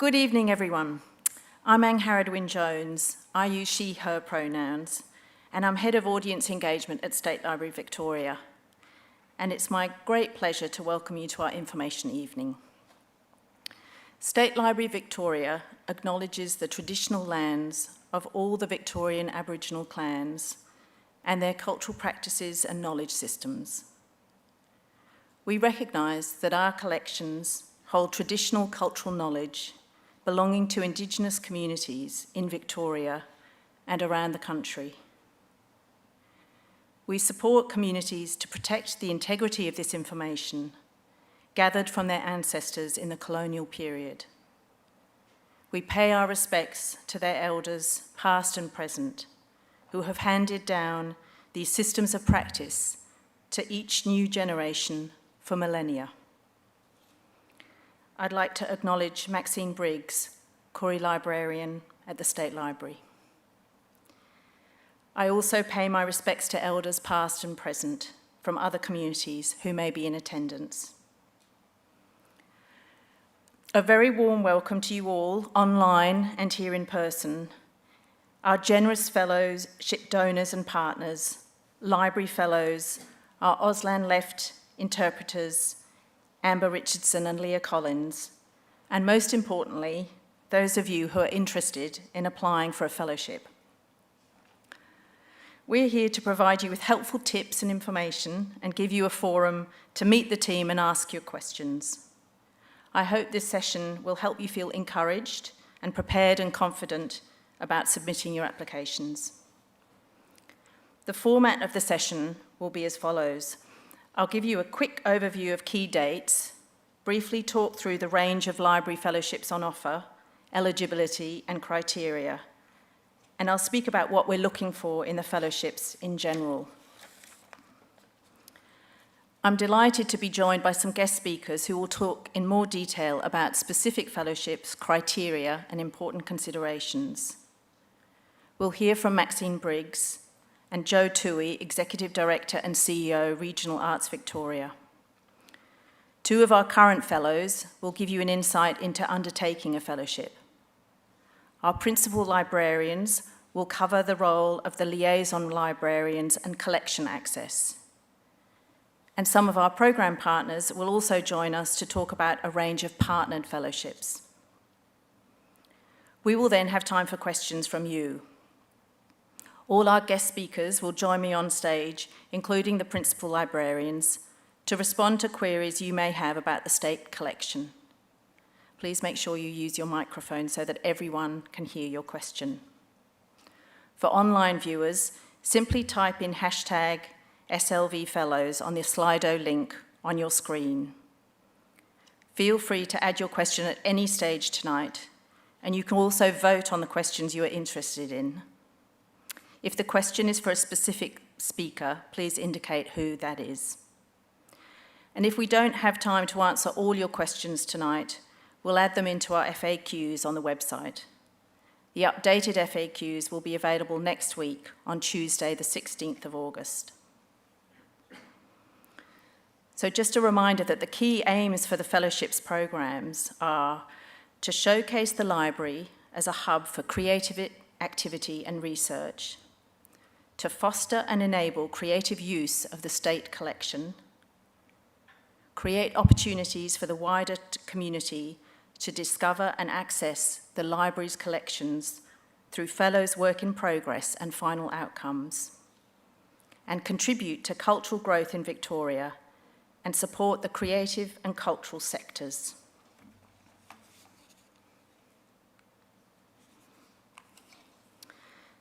Good evening, everyone. I'm Angharad Wynne-Jones. I use she, her pronouns, and I'm Head of Audience Engagement at State Library Victoria. And it's my great pleasure to welcome you to our information evening. State Library Victoria acknowledges the traditional lands of all the Victorian Aboriginal clans and their cultural practices and knowledge systems. We recognise that our collections hold traditional cultural knowledge belonging to Indigenous communities in Victoria and around the country. We support communities to protect the integrity of this information gathered from their ancestors in the colonial period. We pay our respects to their elders, past and present, who have handed down these systems of practice to each new generation for millennia. I'd like to acknowledge Maxine Briggs, Koori Librarian at the State Library. I also pay my respects to elders past and present from other communities who may be in attendance. A very warm welcome to you all, online and here in person, our generous fellows, ship donors and partners, library fellows, our Auslan Left interpreters, Amber Richardson and Leah Collins, and most importantly, those of you who are interested in applying for a fellowship. We're here to provide you with helpful tips and information and give you a forum to meet the team and ask your questions. I hope this session will help you feel encouraged and prepared and confident about submitting your applications. The format of the session will be as follows. I'll give you a quick overview of key dates, briefly talk through the range of library fellowships on offer, eligibility and criteria, and I'll speak about what we're looking for in the fellowships in general. I'm delighted to be joined by some guest speakers who will talk in more detail about specific fellowships, criteria and important considerations. We'll hear from Maxine Briggs, and Joe Toohey, Executive Director and CEO, Regional Arts Victoria. Two of our current fellows will give you an insight into undertaking a fellowship. Our principal librarians will cover the role of the liaison librarians and collection access. And some of our program partners will also join us to talk about a range of partnered fellowships. We will then have time for questions from you. All our guest speakers will join me on stage, including the principal librarians, to respond to queries you may have about the state collection. Please make sure you use your microphone so that everyone can hear your question. For online viewers, simply type in hashtag SLV Fellows on the Slido link on your screen. Feel free to add your question at any stage tonight, and you can also vote on the questions you are interested in. If the question is for a specific speaker, please indicate who that is. And if we don't have time to answer all your questions tonight, we'll add them into our FAQs on the website. The updated FAQs will be available next week on Tuesday, the 16th of August. So just a reminder that the key aims for the fellowships programs are to showcase the library as a hub for creative activity and research, to foster and enable creative use of the state collection, create opportunities for the wider community to discover and access the library's collections through fellows' work in progress and final outcomes, and contribute to cultural growth in Victoria and support the creative and cultural sectors.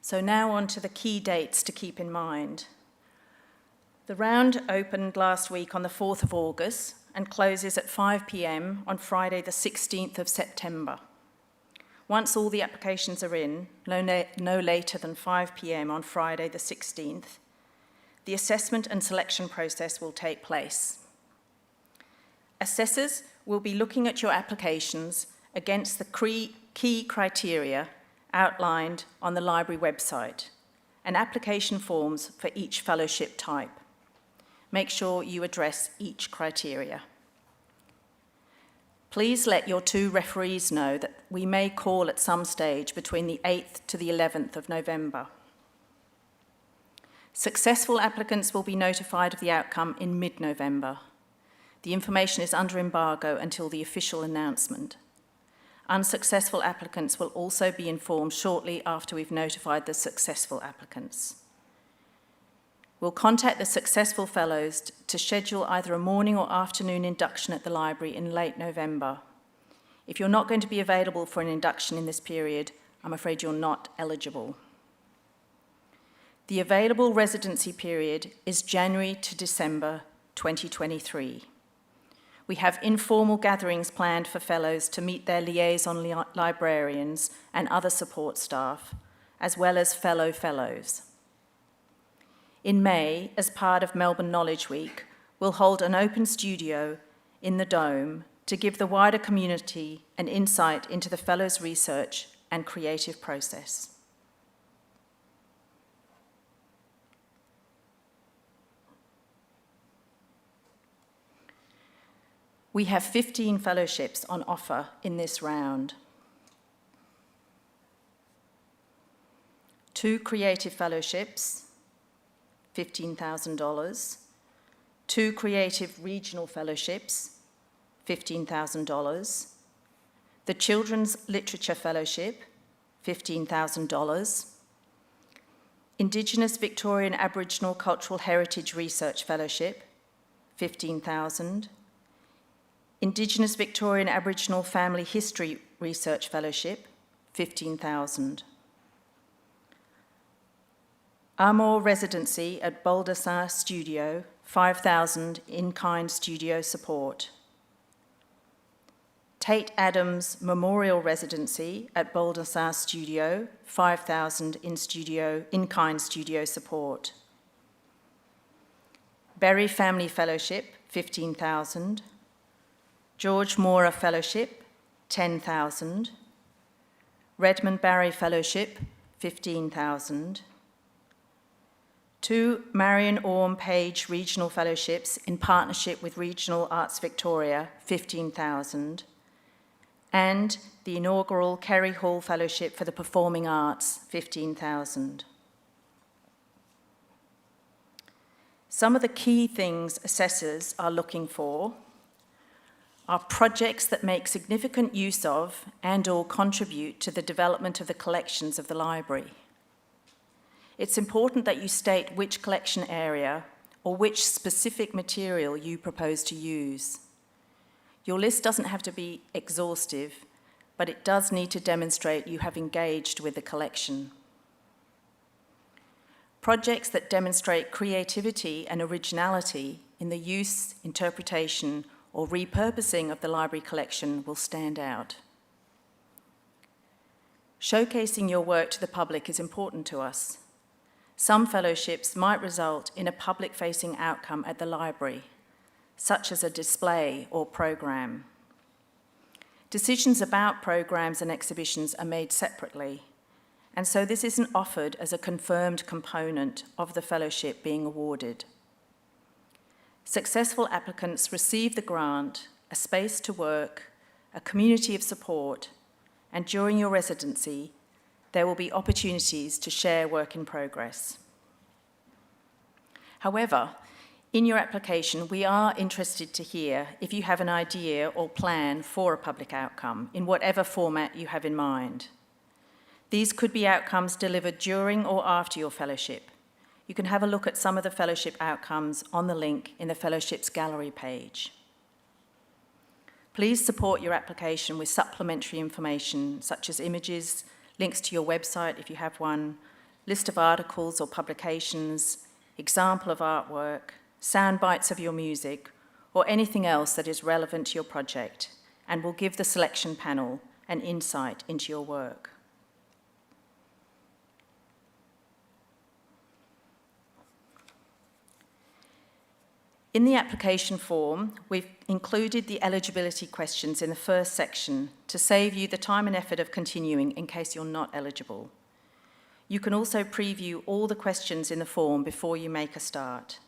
So now on to the key dates to keep in mind. The round opened last week on the 4th of August and closes at 5 p.m. on Friday the 16th of September. Once all the applications are in, no later than 5 p.m. on Friday the 16th, the assessment and selection process will take place. Assessors will be looking at your applications against the key criteria outlined on the library website and application forms for each fellowship type. Make sure you address each criteria. Please let your 2 referees know that we may call at some stage between the 8th to the 11th of November. Successful applicants will be notified of the outcome in mid-November. The information is under embargo until the official announcement. Unsuccessful applicants will also be informed shortly after we've notified the successful applicants. We'll contact the successful fellows to schedule either a morning or afternoon induction at the library in late November. If you're not going to be available for an induction in this period, I'm afraid you're not eligible. The available residency period is January to December 2023. We have informal gatherings planned for fellows to meet their liaison librarians and other support staff, as well as fellows. In May, as part of Melbourne Knowledge Week, we'll hold an open studio in the Dome to give the wider community an insight into the fellows' research and creative process. We have 15 fellowships on offer in this round. 2 creative fellowships, $15,000. 2 creative regional fellowships, $15,000. The Children's Literature Fellowship, $15,000. Indigenous Victorian Aboriginal Cultural Heritage Research Fellowship, $15,000. Indigenous Victorian Aboriginal Family History Research Fellowship, $15,000. Mora residency at Baldessin Studio, $5,000 in-kind studio support. Tate Adams Memorial Residency at Baldessin Studio, $5,000 in-kind studio support. Berry Family Fellowship, $15,000. George Mora Fellowship, $10,000. Redmond Barry Fellowship, $15,000. 2 Marion Orme Page Regional Fellowships in partnership with Regional Arts Victoria, $15,000. And the inaugural Kerry Hall Fellowship for the Performing Arts, $15,000. Some of the key things assessors are looking for are projects that make significant use of and/or contribute to the development of the collections of the library. It's important that you state which collection area or which specific material you propose to use. Your list doesn't have to be exhaustive, but it does need to demonstrate you have engaged with the collection. Projects that demonstrate creativity and originality in the use, interpretation, or repurposing of the library collection will stand out. Showcasing your work to the public is important to us. Some fellowships might result in a public-facing outcome at the library, such as a display or program. Decisions about programs and exhibitions are made separately, and so this isn't offered as a confirmed component of the fellowship being awarded. Successful applicants receive the grant, a space to work, a community of support, and during your residency, there will be opportunities to share work in progress. However, in your application, we are interested to hear if you have an idea or plan for a public outcome in whatever format you have in mind. These could be outcomes delivered during or after your fellowship. You can have a look at some of the fellowship outcomes on the link in the Fellowships Gallery page. Please support your application with supplementary information such as images, links to your website if you have one, list of articles or publications, example of artwork, sound bites of your music, or anything else that is relevant to your project and will give the selection panel an insight into your work. In the application form, we've included the eligibility questions in the first section to save you the time and effort of continuing in case you're not eligible. You can also preview all the questions in the form before you make a start.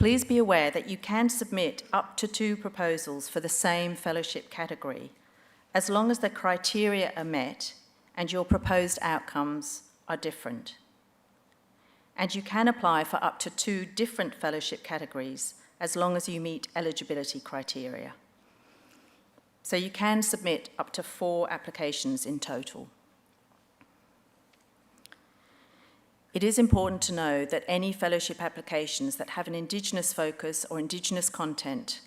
Please be aware that you can submit up to 2 proposals for the same fellowship category, as long as the criteria are met and your proposed outcomes are different. And you can apply for up to 2 different fellowship categories, as long as you meet eligibility criteria. So you can submit up to 4 applications in total. It is important to know that any fellowship applications that have an Indigenous focus or Indigenous content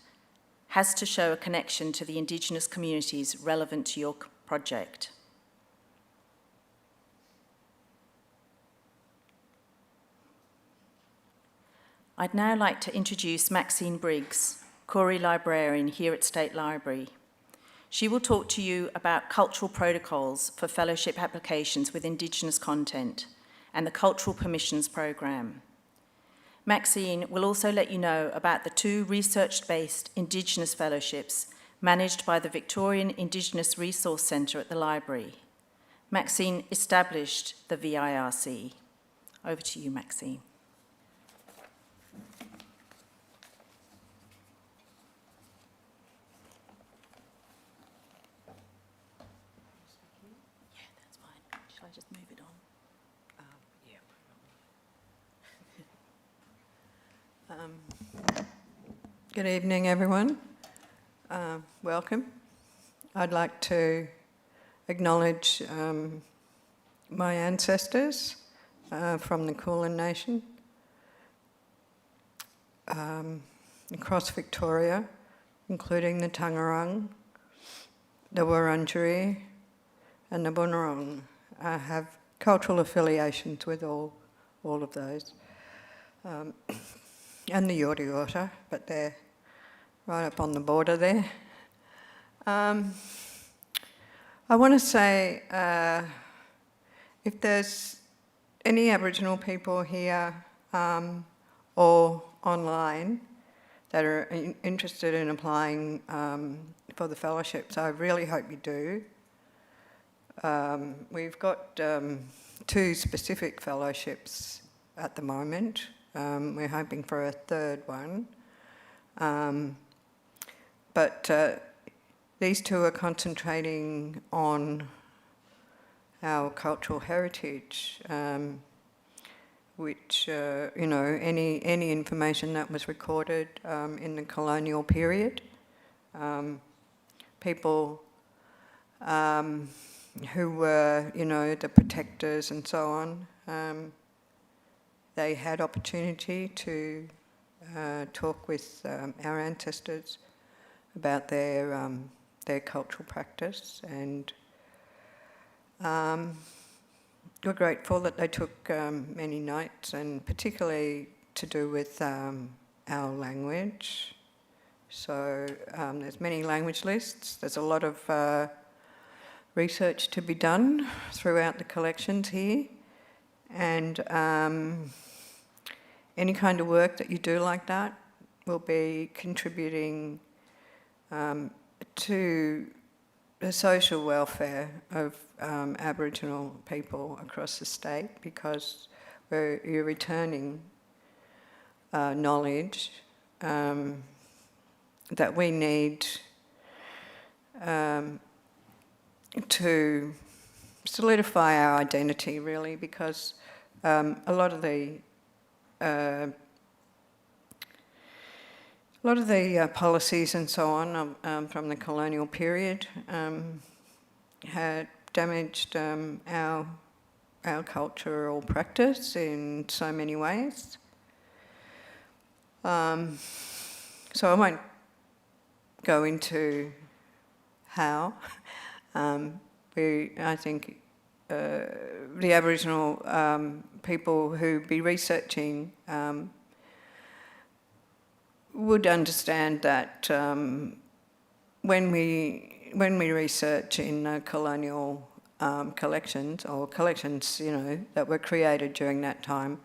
has to show a connection to the Indigenous communities relevant to your project. I'd now like to introduce Maxine Briggs, Koori librarian here at State Library. She will talk to you about cultural protocols for fellowship applications with Indigenous content and the Cultural Permissions Program. Maxine will also let you know about the 2 research-based Indigenous fellowships managed by the Victorian Indigenous Resource Centre at the library. Maxine established the VIRC. Over to you, Maxine. Shall I just move it on? Good evening, everyone. Welcome. I'd like to acknowledge my ancestors from the Kulin Nation across Victoria, including the Tangarang, the Wurundjeri and the Bunurong. I have cultural affiliations with all of those. And the Yorta Yorta, but they're right up on the border there. I want to say, if there's any Aboriginal people here or online that are interested in applying for the fellowships, I really hope you do. We've got 2 specific fellowships at the moment. We're hoping for a 3rd one. But these 2 are concentrating on our cultural heritage, which, you know, any information that was recorded in the colonial period. People who were, you know, the protectors and so on, they had opportunity to talk with our ancestors about their cultural practice, and we're grateful that they took many notes, and particularly to do with our language. So there's many language lists. There's a lot of research to be done throughout the collections here, and any kind of work that you do like that will be contributing to the social welfare of Aboriginal people across the state, because you're returning knowledge that we need to solidify our identity, really, because a lot of the policies and so on from the colonial period had damaged our cultural practice in so many ways. So I won't go into how. I think the Aboriginal people who be researching would understand that when we research in colonial collections, or collections, you know, that were created during that time,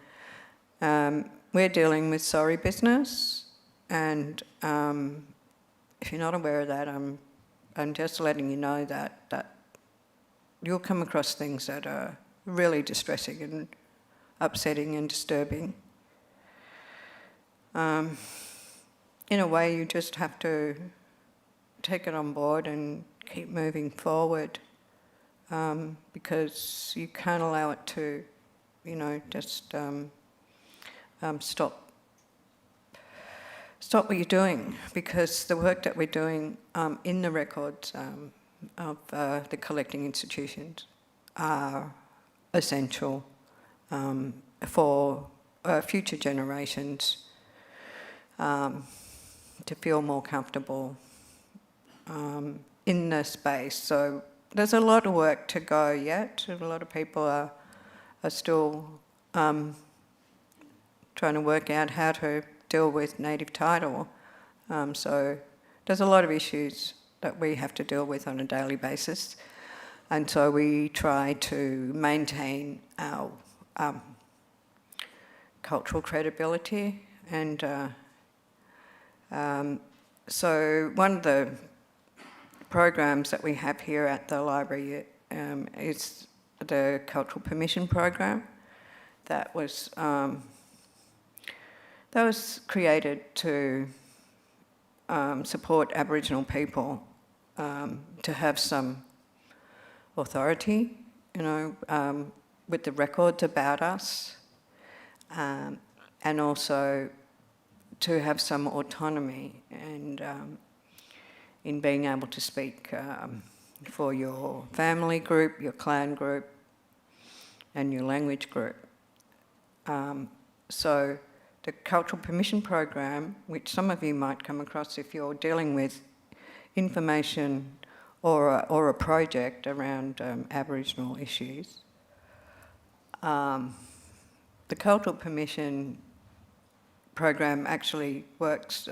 we're dealing with sorry business, and if you're not aware of that, I'm just letting you know that you'll come across things that are really distressing and upsetting and disturbing. in a way, you just have to take it on board and keep moving forward, because you can't allow it to, just stop what you're doing, because the work that we're doing in the records of the collecting institutions are essential for future generations to feel more comfortable in the space. So there's a lot of work to go yet. A lot of people are still trying to work out how to deal with native title. So there's a lot of issues that we have to deal with on a daily basis. And so we try to maintain our cultural credibility. And so one of the programs that we have here at the library is the Cultural Permission Program that was created to support Aboriginal people to have some authority, with the records about us, and also to have some autonomy and in being able to speak for your family group, your clan group, and your language group. So the Cultural Permission Program, which some of you might come across if you're dealing with information or a project around Aboriginal issues, the Cultural Permission Program actually works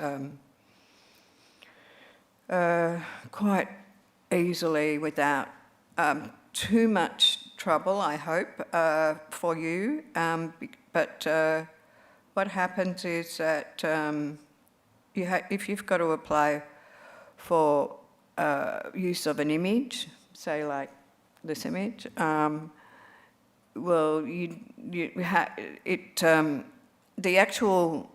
quite easily without too much trouble, I hope, for you. But what happens is that if you've got to apply for use of an image, say like this image, well, the actual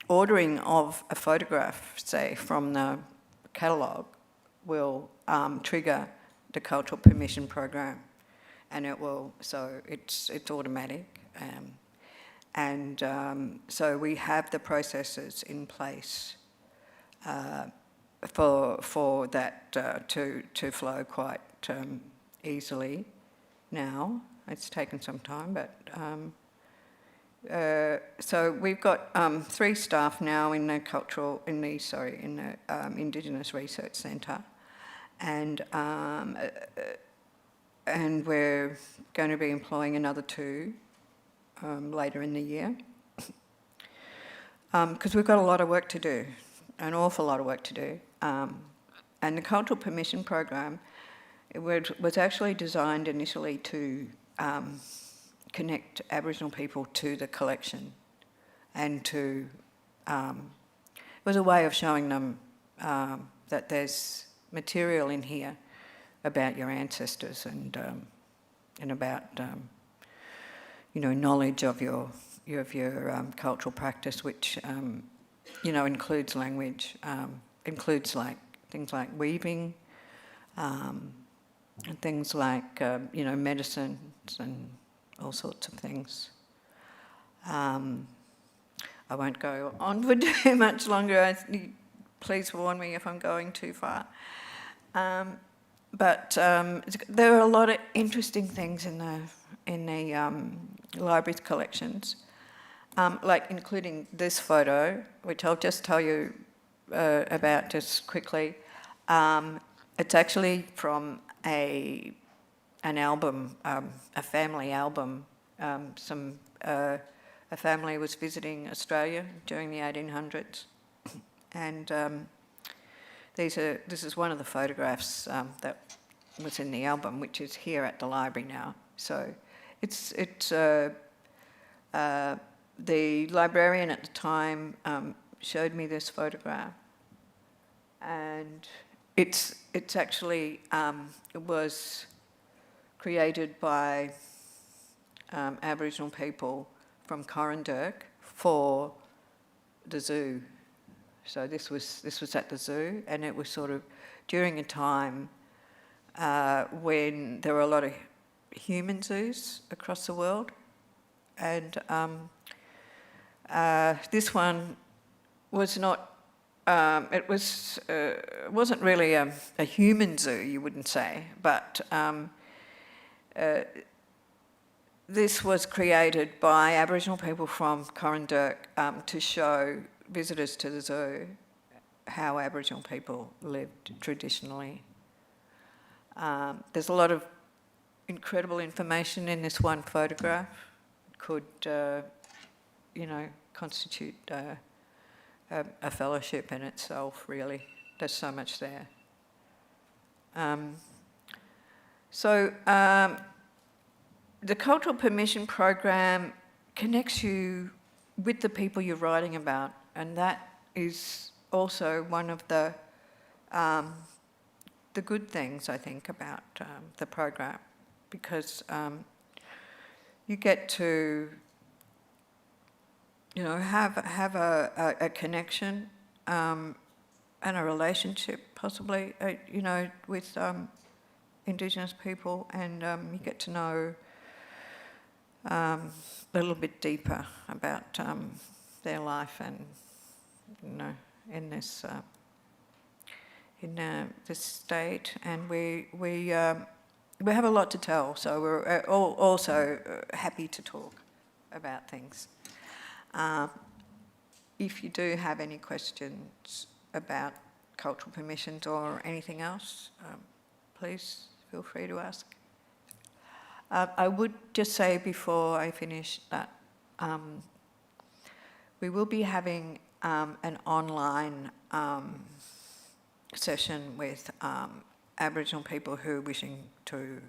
ordering of a photograph, say from the catalogue, will trigger the Cultural Permission Program, and it will. So it's automatic, and so we have the processes in place for that to flow quite easily now. It's taken some time, but so we've got 3 staff now in the Indigenous Research Centre, and we're going to be employing another 2 later in the year, because we've got a lot of work to do, an awful lot of work to do. And the Cultural Permission Program, it was actually designed initially to connect Aboriginal people to the collection, and to it was a way of showing them that there's material in here about your ancestors and about knowledge of your cultural practice, which includes language, includes like things like weaving, and things like medicines and all sorts of things. I won't go on for too much longer. Please warn me if I'm going too far. But there are a lot of interesting things in the library's collections, like including this photo, which I'll just tell you about just quickly. It's actually from an album, a family album. A family was visiting Australia during the 1800s, and this is one of the photographs that was in the album, which is here at the library now. So it's the librarian at the time showed me this photograph, and it's actually it was created by Aboriginal people from Corranderk for the zoo. So this was at the zoo, and it was sort of during a time when there were a lot of human zoos across the world, and this one was not. It wasn't really a human zoo, you wouldn't say, but this was created by Aboriginal people from Corranderk to show visitors to the zoo how Aboriginal people lived traditionally. There's a lot of incredible information in this one photograph. It could, constitute a fellowship in itself, really. There's so much there. The Cultural Permission Program connects you with the people you're writing about, and that is also one of the good things, I think, about the program, because you get to have a connection and a relationship, possibly, with Indigenous people, and you get to know a little bit deeper about their life and in this this state, and we have a lot to tell. So we're also happy to talk about things. If you do have any questions about cultural permissions or anything else, please feel free to ask. I would just say before I finish that we will be having an online session with Aboriginal people who are wishing to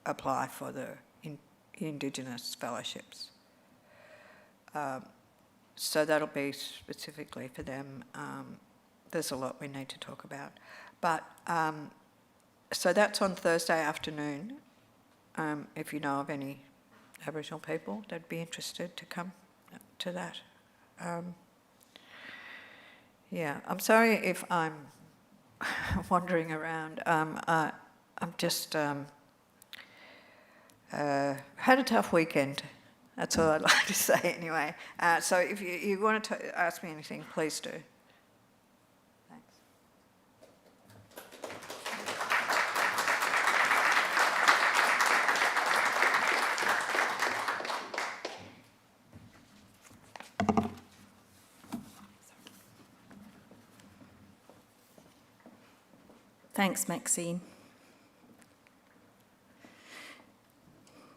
apply for the Indigenous fellowships. So that'll be specifically for them. There's a lot we need to talk about. But so that's on Thursday afternoon. If you know of any Aboriginal people that'd be interested to come to that. I'm sorry if I'm wandering around. I'm just had a tough weekend. That's all I'd like to say anyway. So if you want to ask me anything, please do. Thanks. Thanks, Maxine.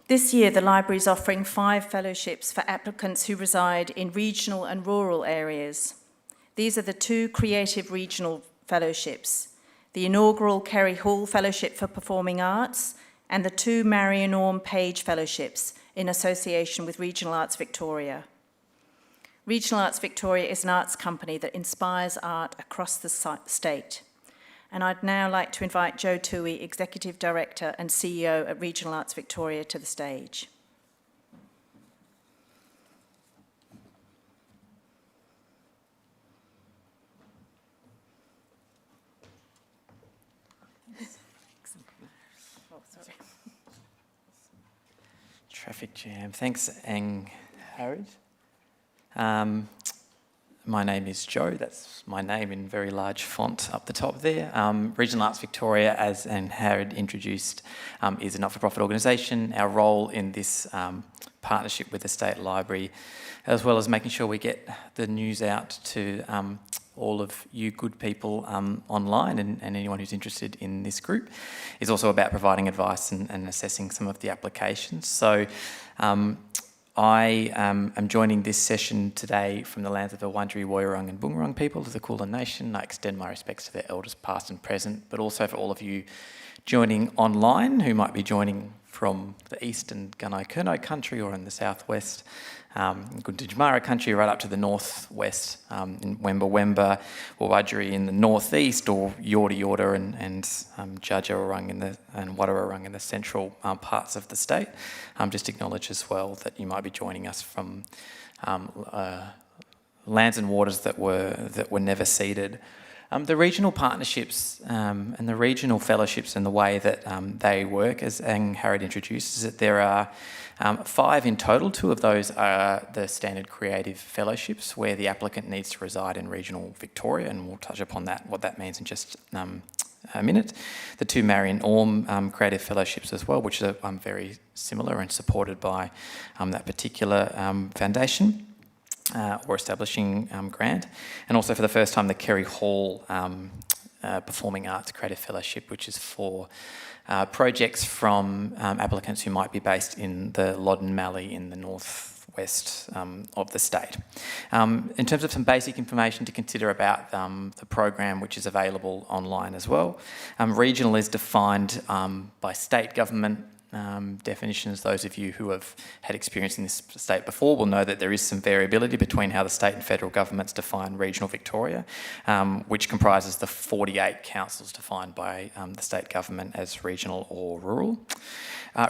This year, the library is offering 5 fellowships for applicants who reside in regional and rural areas. These are the 2 creative regional fellowships, the inaugural Kerry Hall Fellowship for Performing Arts and the 2 Marion Orme Page Fellowships in association with Regional Arts Victoria. Regional Arts Victoria is an arts company that inspires art across the state. And I'd now like to invite Joe Toohey, Executive Director and CEO at Regional Arts Victoria, to the stage. Traffic jam. Thanks, Harrod. My name is Joe. That's my name in very large font up the top there. Regional Arts Victoria, as Harrod introduced, is a not-for-profit organisation. Our role in this partnership with the State Library, as well as making sure we get the news out to all of you good people online and anyone who's interested in this group, is also about providing advice and assessing some of the applications. So I am joining this session today from the lands of the Wurundjeri, Woiwurrung and Boonwurrung people of the Kulin Nation. I extend my respects to their elders past and present, but also for all of you joining online who might be joining from the east and Gunai-Kurnai country or in the southwest, Gunditjmara country right up to the northwest, in Wemba, Wurundjeri in the northeast, or Yorta and Djadjawurrung and Wadawurrung in the central parts of the state. Just acknowledge as well that you might be joining us from lands and waters that were never ceded. The regional partnerships and the regional fellowships and the way that they work, as Ang Harrod introduced, is that there are 5 in total. 2 of those are the standard creative fellowships where the applicant needs to reside in regional Victoria, and we'll touch upon that, what that means in just a minute. The 2 Marion Orme creative fellowships as well, which are very similar and supported by that particular foundation. Or establishing grant, and also for the first time the Kerry Hall Performing Arts Creative Fellowship, which is for projects from applicants who might be based in the Loddon Mallee in the northwest of the state. In terms of some basic information to consider about the program, which is available online as well, regional is defined by state government definitions. Those of you who have had experience in this state before will know that there is some variability between how the state and federal governments define regional Victoria, which comprises the 48 councils defined by the state government as regional or rural.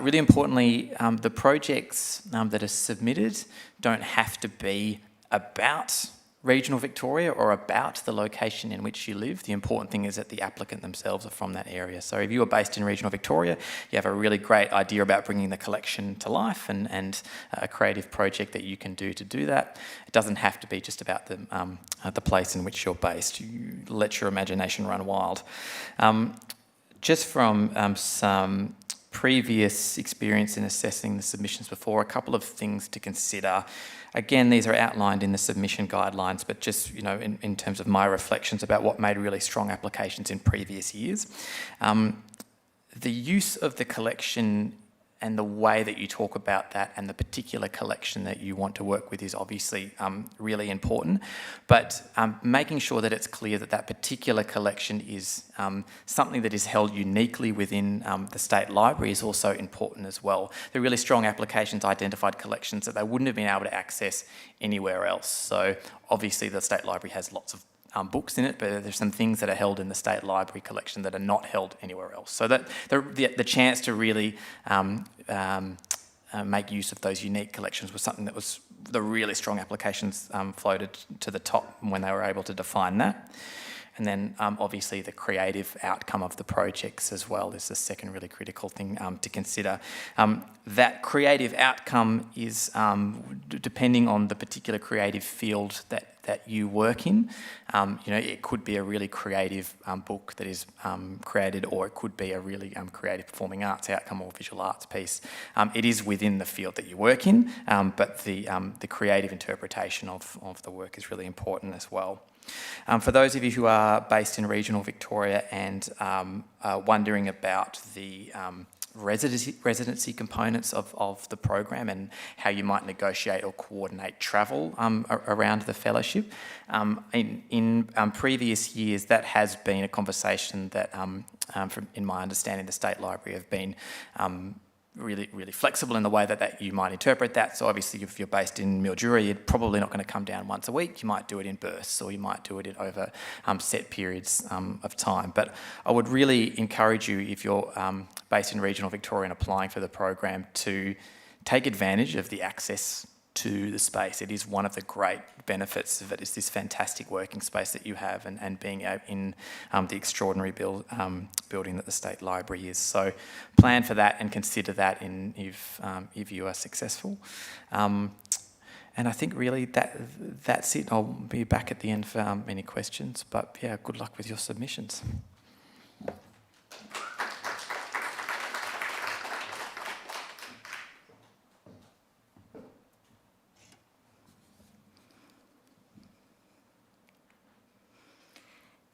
Really importantly, the projects that are submitted don't have to be about regional Victoria or about the location in which you live. The important thing is that the applicant themselves are from that area. So if you are based in regional Victoria, you have a really great idea about bringing the collection to life and a creative project that you can do to do that. It doesn't have to be just about the place in which you're based. You let your imagination run wild. Just from some previous experience in assessing the submissions before, a couple of things to consider. Again, these are outlined in the submission guidelines, but just, in terms of my reflections about what made really strong applications in previous years. The use of the collection and the way that you talk about that and the particular collection that you want to work with is obviously really important, but making sure that it's clear that that particular collection is something that is held uniquely within the State Library is also important as well. The really strong applications identified collections that they wouldn't have been able to access anywhere else. So obviously the State Library has lots of books in it, but there's some things that are held in the State Library collection that are not held anywhere else. So that the chance to really make use of those unique collections was something that was the really strong applications floated to the top when they were able to define that. And then obviously the creative outcome of the projects as well is the second really critical thing to consider. That creative outcome is depending on the particular creative field that you work in. It could be a really creative book that is created, or it could be a really creative performing arts outcome or visual arts piece. It is within the field that you work in, but the creative interpretation of the work is really important as well. For those of you who are based in regional Victoria and wondering about the residency components of the program and how you might negotiate or coordinate travel around the fellowship, in previous years that has been a conversation that, in my understanding, the State Library have been really, really flexible in the way that you might interpret that. So obviously if you're based in Mildura, you're probably not going to come down once a week. You might do it in bursts, or you might do it over set periods of time. But I would really encourage you, if you're based in regional Victoria and applying for the program, to take advantage of the access to the space. It is one of the great benefits of it, is this fantastic working space that you have and being in the extraordinary building that the State Library is. So plan for that and consider that if you are successful. And I think really that's it. I'll be back at the end for any questions, but yeah, good luck with your submissions.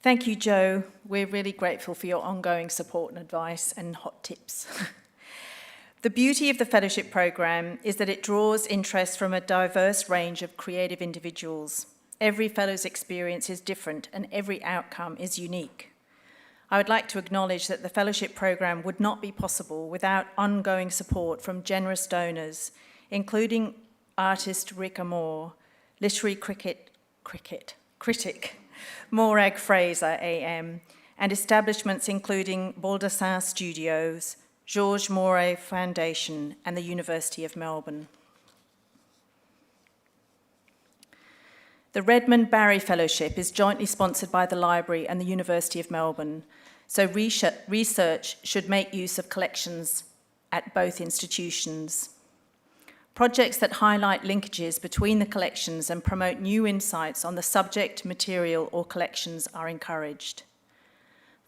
Thank you, Joe. We're really grateful for your ongoing support and advice and hot tips. The beauty of the fellowship program is that it draws interest from a diverse range of creative individuals. Every fellow's experience is different and every outcome is unique. I would like to acknowledge that the fellowship program would not be possible without ongoing support from generous donors, including artist Rick Amor, literary critic Morag Fraser AM, and establishments including Baldessin Studios, George Mora Foundation, and the University of Melbourne. The Redmond Barry Fellowship is jointly sponsored by the Library and the University of Melbourne, so research should make use of collections at both institutions. Projects that highlight linkages between the collections and promote new insights on the subject, material, or collections are encouraged.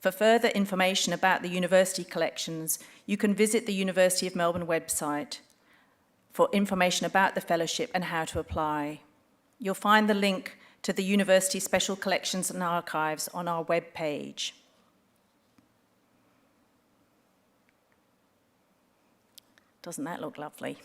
For further information about the university collections, you can visit the University of Melbourne website for information about the fellowship and how to apply. You'll find the link to the University Special Collections and Archives on our webpage. Doesn't that look lovely?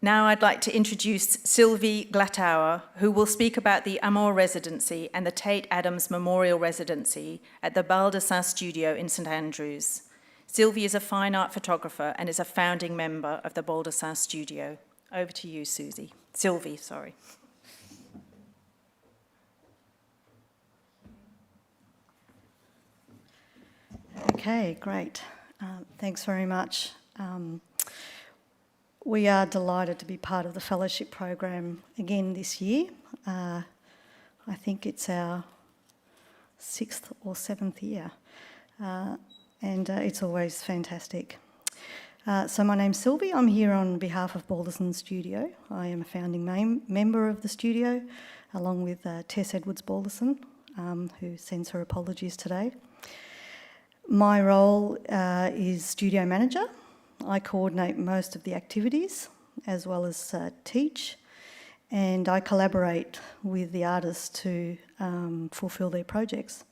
Now I'd like to introduce Sylvie Glattauer, who will speak about the Mora Residency and the Tate Adams Memorial Residency at the Baldessin Studio in St Andrews. Sylvie is a fine art photographer and is a founding member of the Baldessin Studio. Over to you, Sylvie, sorry. Okay, great. Thanks very much. We are delighted to be part of the fellowship program again this year. I think it's our 6th or 7th year, and it's always fantastic. So my name's Sylvie. I'm here on behalf of Baldessin Studio. I am a founding member of the studio, along with Tess Edwards-Baldessin, who sends her apologies today. My role is studio manager. I coordinate most of the activities as well as teach, and I collaborate with the artists to fulfil their projects.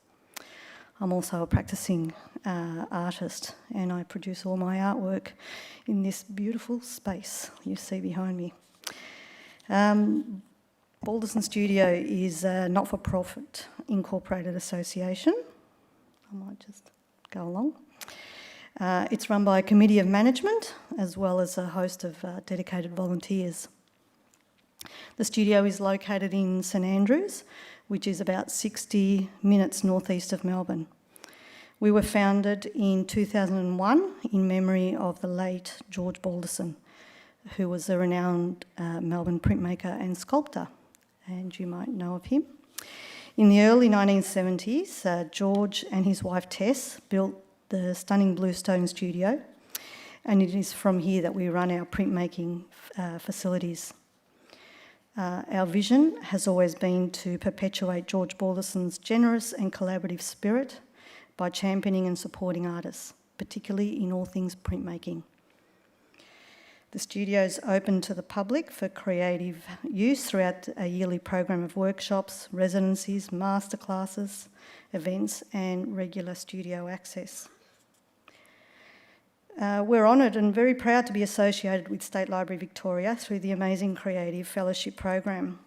I'm also a practicing artist, and I produce all my artwork in this beautiful space you see behind me. Baldessin Studio is a not-for-profit incorporated association. I might just go along. It's run by a committee of management as well as a host of dedicated volunteers. The studio is located in St Andrews, which is about 60 minutes northeast of Melbourne. We were founded in 2001 in memory of the late George Baldessin, who was a renowned Melbourne printmaker and sculptor, and you might know of him. In the early 1970s, George and his wife Tess built the stunning Bluestone Studio, and it is from here that we run our printmaking facilities. Our vision has always been to perpetuate George Baldessin's generous and collaborative spirit by championing and supporting artists, particularly in all things printmaking. The studio is open to the public for creative use throughout a yearly program of workshops, residencies, masterclasses, events, and regular studio access. We're honoured and very proud to be associated with State Library Victoria through the amazing Creative Fellowship program.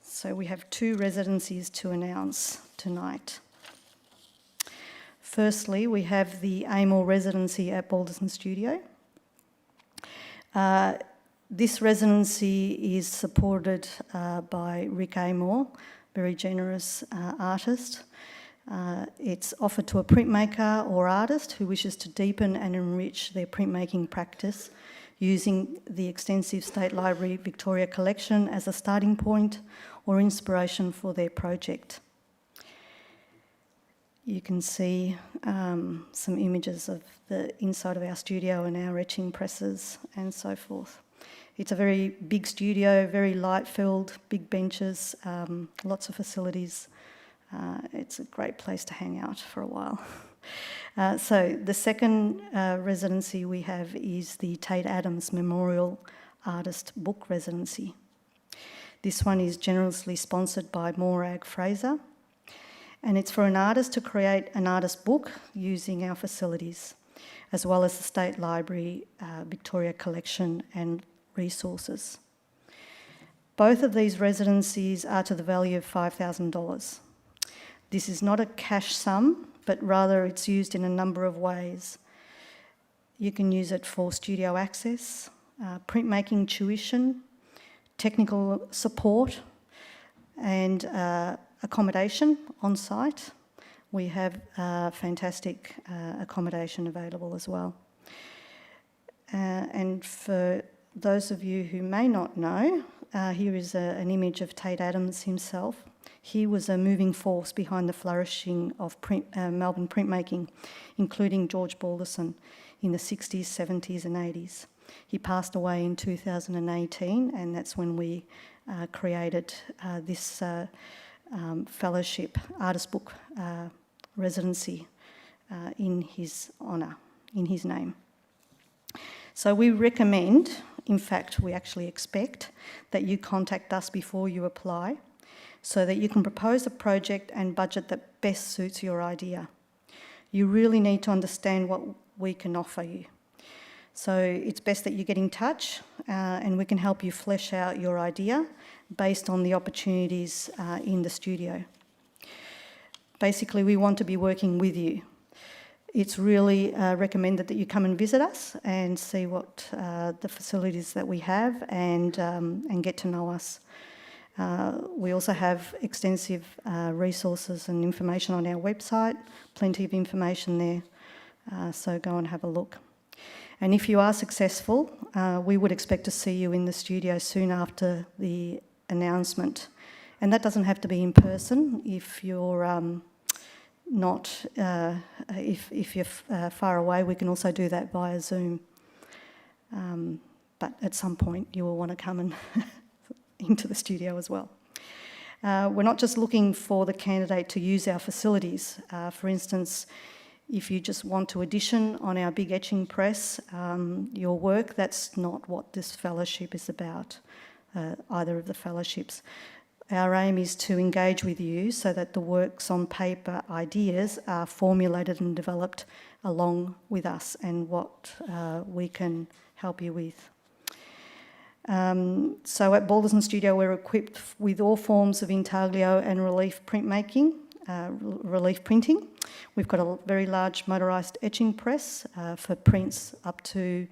So we have 2 residencies to announce tonight. Firstly, we have the Mora Residency at Baldessin Studio. This residency is supported by Rick Amor, very generous artist. It's offered to a printmaker or artist who wishes to deepen and enrich their printmaking practice using the extensive State Library Victoria collection as a starting point or inspiration for their project. You can see some images of the inside of our studio and our etching presses and so forth. It's a very big studio, very light-filled, big benches, lots of facilities. It's a great place to hang out for a while. So the second residency we have is the Tate Adams Memorial Artist Book Residency. This one is generously sponsored by Mora Fraser, and it's for an artist to create an artist book using our facilities, as well as the State Library Victoria collection and resources. Both of these residencies are to the value of $5,000. This is not a cash sum, but rather it's used in a number of ways. You can use it for studio access, printmaking tuition, technical support, and accommodation on site. We have fantastic accommodation available as well. And for those of you who may not know, here is an image of Tate Adams himself. He was a moving force behind the flourishing of Melbourne printmaking, including George Baldessin in the 60s, 70s and 80s. He passed away in 2018, and that's when we created this fellowship, artist book residency in his honour, in his name. So we recommend, in fact we actually expect, that you contact us before you apply so that you can propose a project and budget that best suits your idea. You really need to understand what we can offer you. So it's best that you get in touch and we can help you flesh out your idea based on the opportunities in the studio. Basically, we want to be working with you. It's really recommended that you come and visit us and see what the facilities that we have and get to know us. We also have extensive resources and information on our website, plenty of information there, so go and have a look. And if you are successful, we would expect to see you in the studio soon after the announcement. And that doesn't have to be in person. If you're if you're far away, we can also do that via Zoom. But at some point, you will want to come and into the studio as well. We're not just looking for the candidate to use our facilities. For instance, if you just want to audition on our big etching press, your work, that's not what this fellowship is about, either of the fellowships. Our aim is to engage with you so that the works on paper ideas are formulated and developed along with us and what we can help you with. So at Baldessin Studio, we're equipped with all forms of intaglio and relief printmaking, relief printing. We've got a very large motorised etching press for prints up to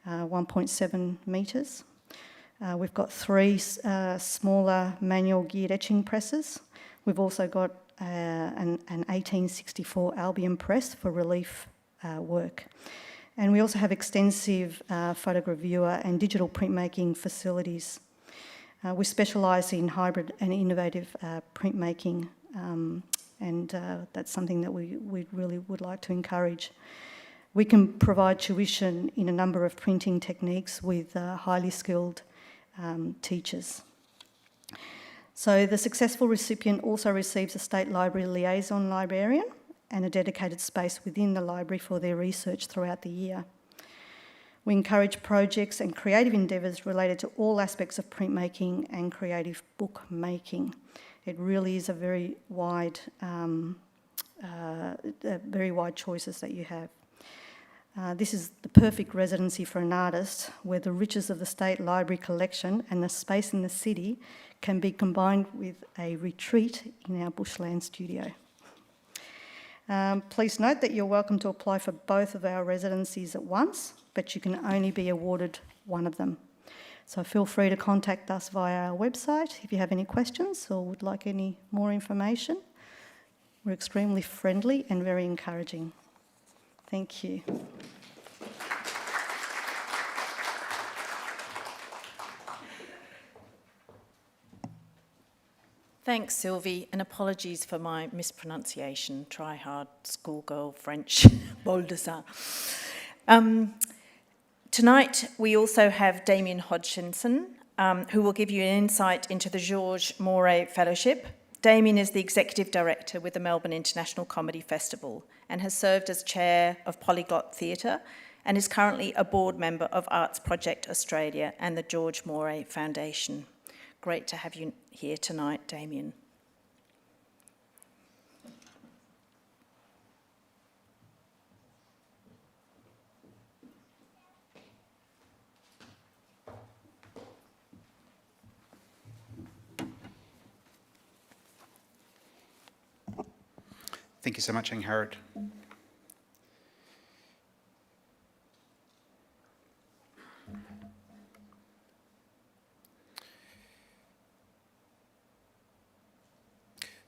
1.7 metres. We've got 3 smaller manual geared etching presses. We've also got an 1864 Albion press for relief work. And we also have extensive photogravure and digital printmaking facilities. We specialise in hybrid and innovative printmaking, and that's something that we really would like to encourage. We can provide tuition in a number of printing techniques with highly skilled teachers. So the successful recipient also receives a State Library liaison librarian and a dedicated space within the library for their research throughout the year. We encourage projects and creative endeavours related to all aspects of printmaking and creative book making. It really is a very wide choices that you have. This is the perfect residency for an artist where the riches of the State Library collection and the space in the city can be combined with a retreat in our bushland studio. Please note that you're welcome to apply for both of our residencies at once, but you can only be awarded one of them. So feel free to contact us via our website if you have any questions or would like any more information. We're extremely friendly and very encouraging. Thank you. Thanks, Sylvie, and apologies for my mispronunciation. Try hard, schoolgirl, French, Baldessin. Tonight, we also have Damien Hodgkinson, who will give you an insight into the George Mora Fellowship. Damien is the Executive Director with the Melbourne International Comedy Festival and has served as Chair of Polyglot Theatre and is currently a board member of Arts Project Australia and the George Mora Foundation. Great to have you here tonight, Damien. Thank you so much, Ingrid.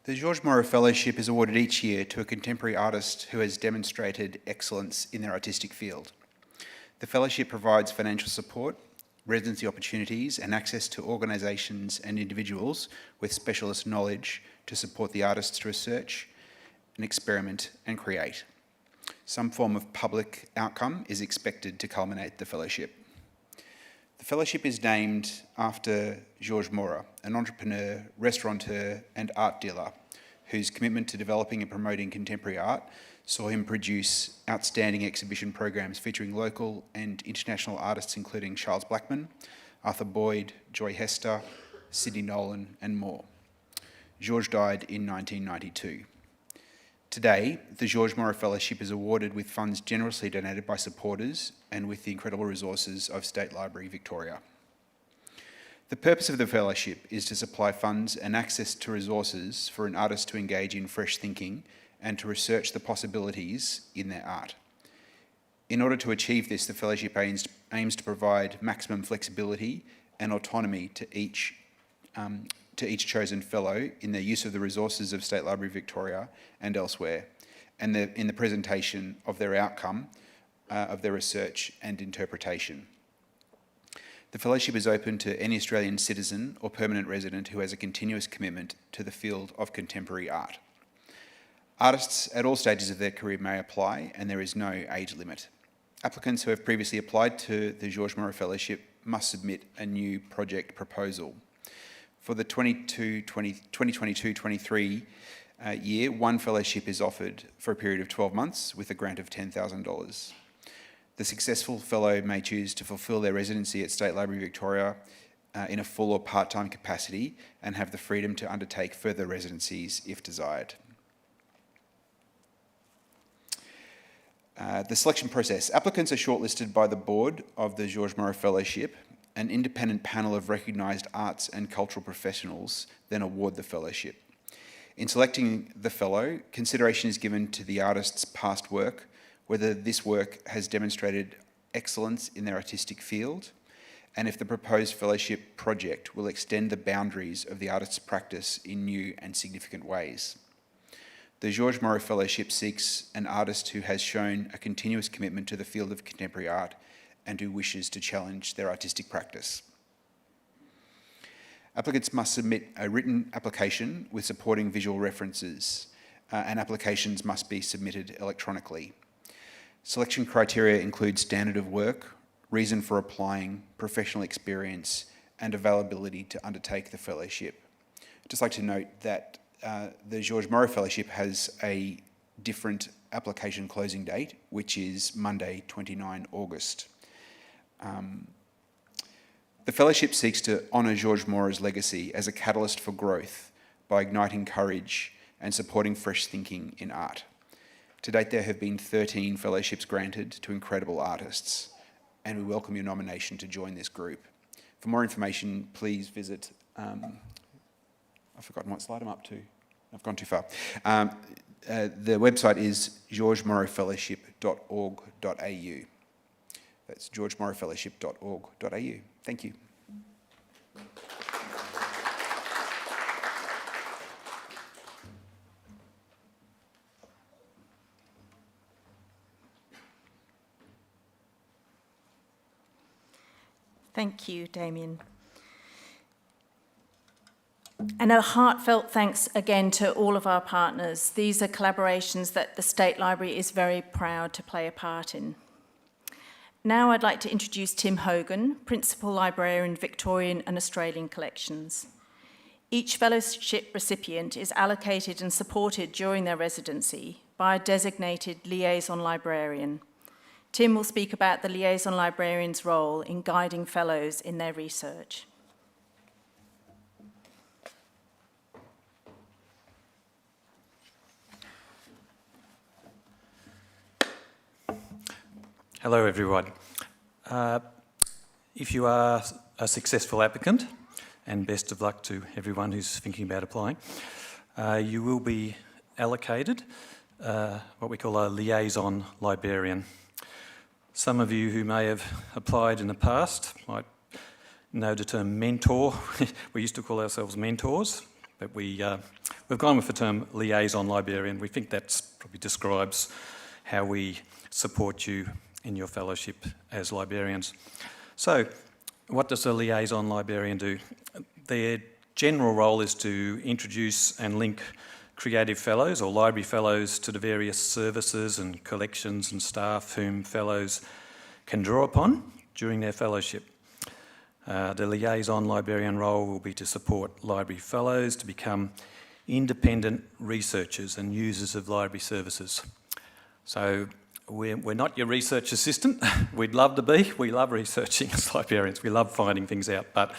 The George Mora Fellowship is awarded each year to a contemporary artist who has demonstrated excellence in their artistic field. The fellowship provides financial support, residency opportunities and access to organisations and individuals with specialist knowledge to support the artists to research and experiment and create. Some form of public outcome is expected to culminate the fellowship. The fellowship is named after Georges Mora, an entrepreneur, restaurateur and art dealer whose commitment to developing and promoting contemporary art saw him produce outstanding exhibition programs featuring local and international artists including Charles Blackman, Arthur Boyd, Joy Hester, Sidney Nolan and more. Georges died in 1992. Today, the Georges Mora Fellowship is awarded with funds generously donated by supporters and with the incredible resources of State Library Victoria. The purpose of the fellowship is to supply funds and access to resources for an artist to engage in fresh thinking and to research the possibilities in their art. In order to achieve this, the fellowship aims to provide maximum flexibility and autonomy to each chosen fellow in their use of the resources of State Library Victoria and elsewhere, and in the presentation of their outcome of their research and interpretation. The fellowship is open to any Australian citizen or permanent resident who has a continuous commitment to the field of contemporary art. Artists at all stages of their career may apply, and there is no age limit. Applicants who have previously applied to the Georges Mora Fellowship must submit a new project proposal. For the 2022-23 year, one fellowship is offered for a period of 12 months with a grant of $10,000. The successful fellow may choose to fulfil their residency at State Library Victoria in a full or part-time capacity and have the freedom to undertake further residencies if desired. The selection process. Applicants are shortlisted by the board of the Georges Mora Fellowship. An independent panel of recognised arts and cultural professionals then award the fellowship. In selecting the fellow, consideration is given to the artist's past work, whether this work has demonstrated excellence in their artistic field, and if the proposed fellowship project will extend the boundaries of the artist's practice in new and significant ways. The Georges Mora Fellowship seeks an artist who has shown a continuous commitment to the field of contemporary art and who wishes to challenge their artistic practice. Applicants must submit a written application with supporting visual references, and applications must be submitted electronically. Selection criteria include standard of work, reason for applying, professional experience, and availability to undertake the fellowship. I'd just like to note that the Georges Mora Fellowship has a different application closing date, which is Monday, 29 August. The fellowship seeks to honour Georges Mora's legacy as a catalyst for growth by igniting courage and supporting fresh thinking in art. To date, there have been 13 fellowships granted to incredible artists, and we welcome your nomination to join this group. For more information, please visit, I've forgotten what slide I'm up to. I've gone too far. The website is georgesmorafellowship.org.au. That's georgesmorafellowship.org.au. Thank you. Thank you, Damien. And a heartfelt thanks again to all of our partners. These are collaborations that the State Library is very proud to play a part in. Now I'd like to introduce Tim Hogan, Principal Librarian, Victorian and Australian Collections. Each fellowship recipient is allocated and supported during their residency by a designated liaison librarian. Tim will speak about the liaison librarian's role in guiding fellows in their research. Hello everyone. If you are a successful applicant, and best of luck to everyone who's thinking about applying, you will be allocated what we call a liaison librarian. Some of you who may have applied in the past might know the term mentor. We used to call ourselves mentors, but we've gone with the term liaison librarian. We think that probably describes how we support you in your fellowship as librarians. So, what does a liaison librarian do? Their general role is to introduce and link creative fellows or library fellows to the various services and collections and staff whom fellows can draw upon during their fellowship. The liaison librarian role will be to support library fellows to become independent researchers and users of library services. So we're not your research assistant. We'd love to be. We love researching as librarians. We love finding things out. But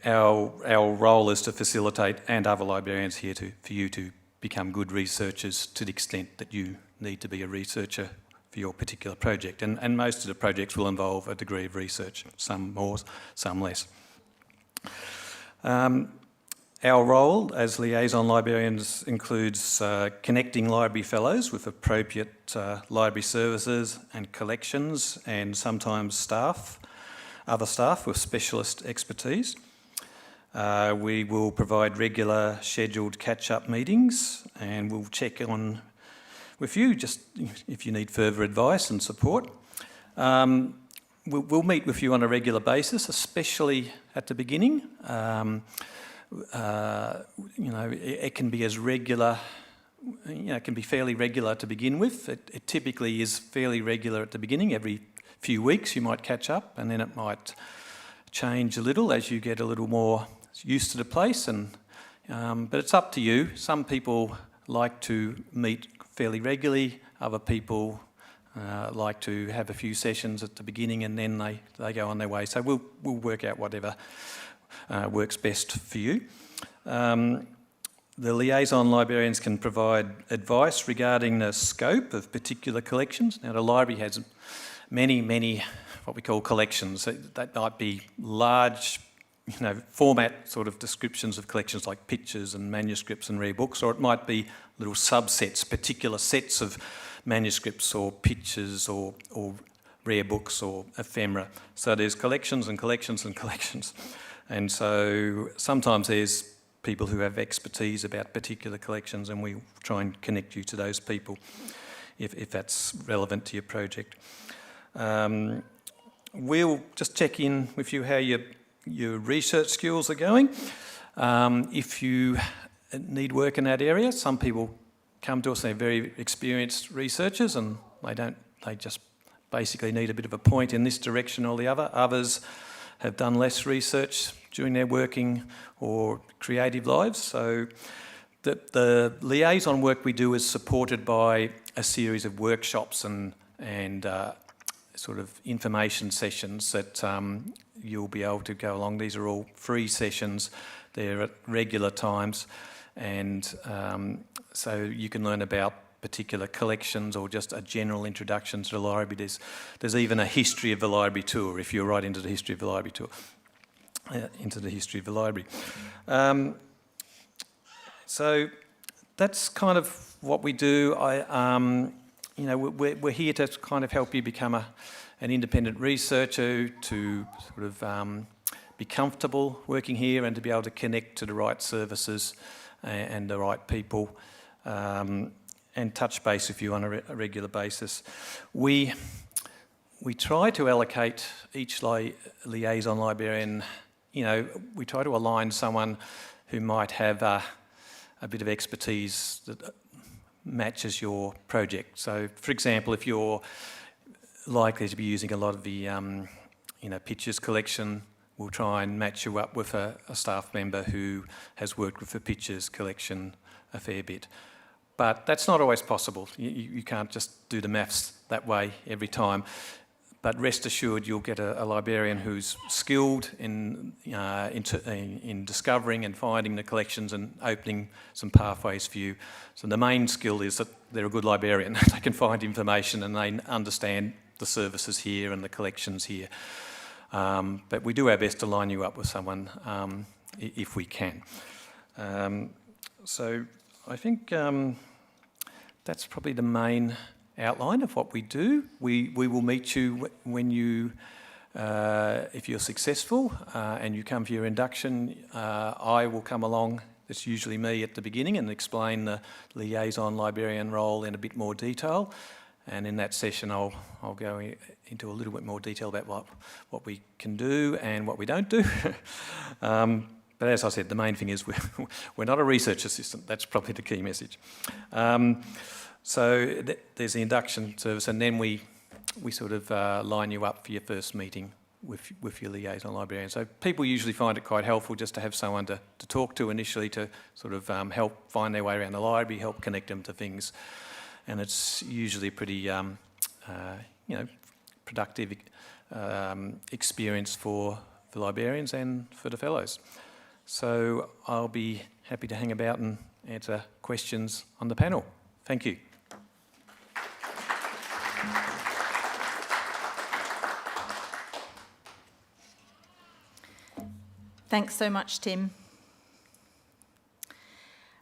our role is to facilitate, and other librarians here, for you to become good researchers to the extent that you need to be a researcher for your particular project. And most of the projects will involve a degree of research, some more, some less. Our role as liaison librarians includes connecting library fellows with appropriate library services and collections, and sometimes other staff with specialist expertise. We will provide regular scheduled catch-up meetings, and we'll check on with you just if you need further advice and support. We'll meet with you on a regular basis, especially at the beginning. It can be as regular, it can be fairly regular to begin with. It typically is fairly regular at the beginning. Every few weeks you might catch up, and then it might change a little as you get a little more used to the place. But it's up to you. Some people like to meet fairly regularly. Other people like to have a few sessions at the beginning, and then they go on their way. So we'll work out whatever works best for you. The liaison librarians can provide advice regarding the scope of particular collections. Now, the library has many what we call collections. That might be large, format sort of descriptions of collections like pictures and manuscripts and rare books, or it might be little subsets, particular sets of manuscripts or pictures or rare books or ephemera. So there's collections and collections and collections. And so sometimes there's people who have expertise about particular collections, and we try and connect you to those people if that's relevant to your project. We'll just check in with you how your research skills are going. If you need work in that area, some people come to us, they're very experienced researchers, and they just basically need a bit of a point in this direction or the other. Others have done less research during their working or creative lives. So the liaison work we do is supported by a series of workshops and sort of information sessions that you'll be able to go along. These are all free sessions. They're at regular times, and so you can learn about particular collections or just a general introduction to the library. There's even a history of the library tour if you're right into the history of the library tour, so that's kind of what we do. We're here to kind of help you become an independent researcher, to sort of be comfortable working here and to be able to connect to the right services and the right people. And touch base with you on a regular basis. We try to allocate each liaison librarian, we try to align someone who might have a bit of expertise that matches your project. So, for example, if you're likely to be using a lot of the pictures collection, we'll try and match you up with a staff member who has worked with the pictures collection a fair bit. But that's not always possible. You can't just do the maths that way every time. But rest assured, you'll get a librarian who's skilled in discovering and finding the collections and opening some pathways for you. So the main skill is that they're a good librarian. They can find information and they understand the services here and the collections here. But we do our best to line you up with someone if we can. So I think that's probably the main outline of what we do. We will meet you when you, if you're successful and you come for your induction. I will come along, it's usually me at the beginning, and explain the liaison librarian role in a bit more detail. And in that session, I'll go into a little bit more detail about what we can do and what we don't do. But as I said, the main thing is we're not a research assistant. That's probably the key message. So there's the induction service, and then we sort of line you up for your first meeting with your liaison librarian. So people usually find it quite helpful just to have someone to talk to initially, to sort of help find their way around the library, help connect them to things. And it's usually a pretty, productive experience for the librarians and for the fellows. So I'll be happy to hang about and answer questions on the panel. Thank you. Thanks so much, Tim.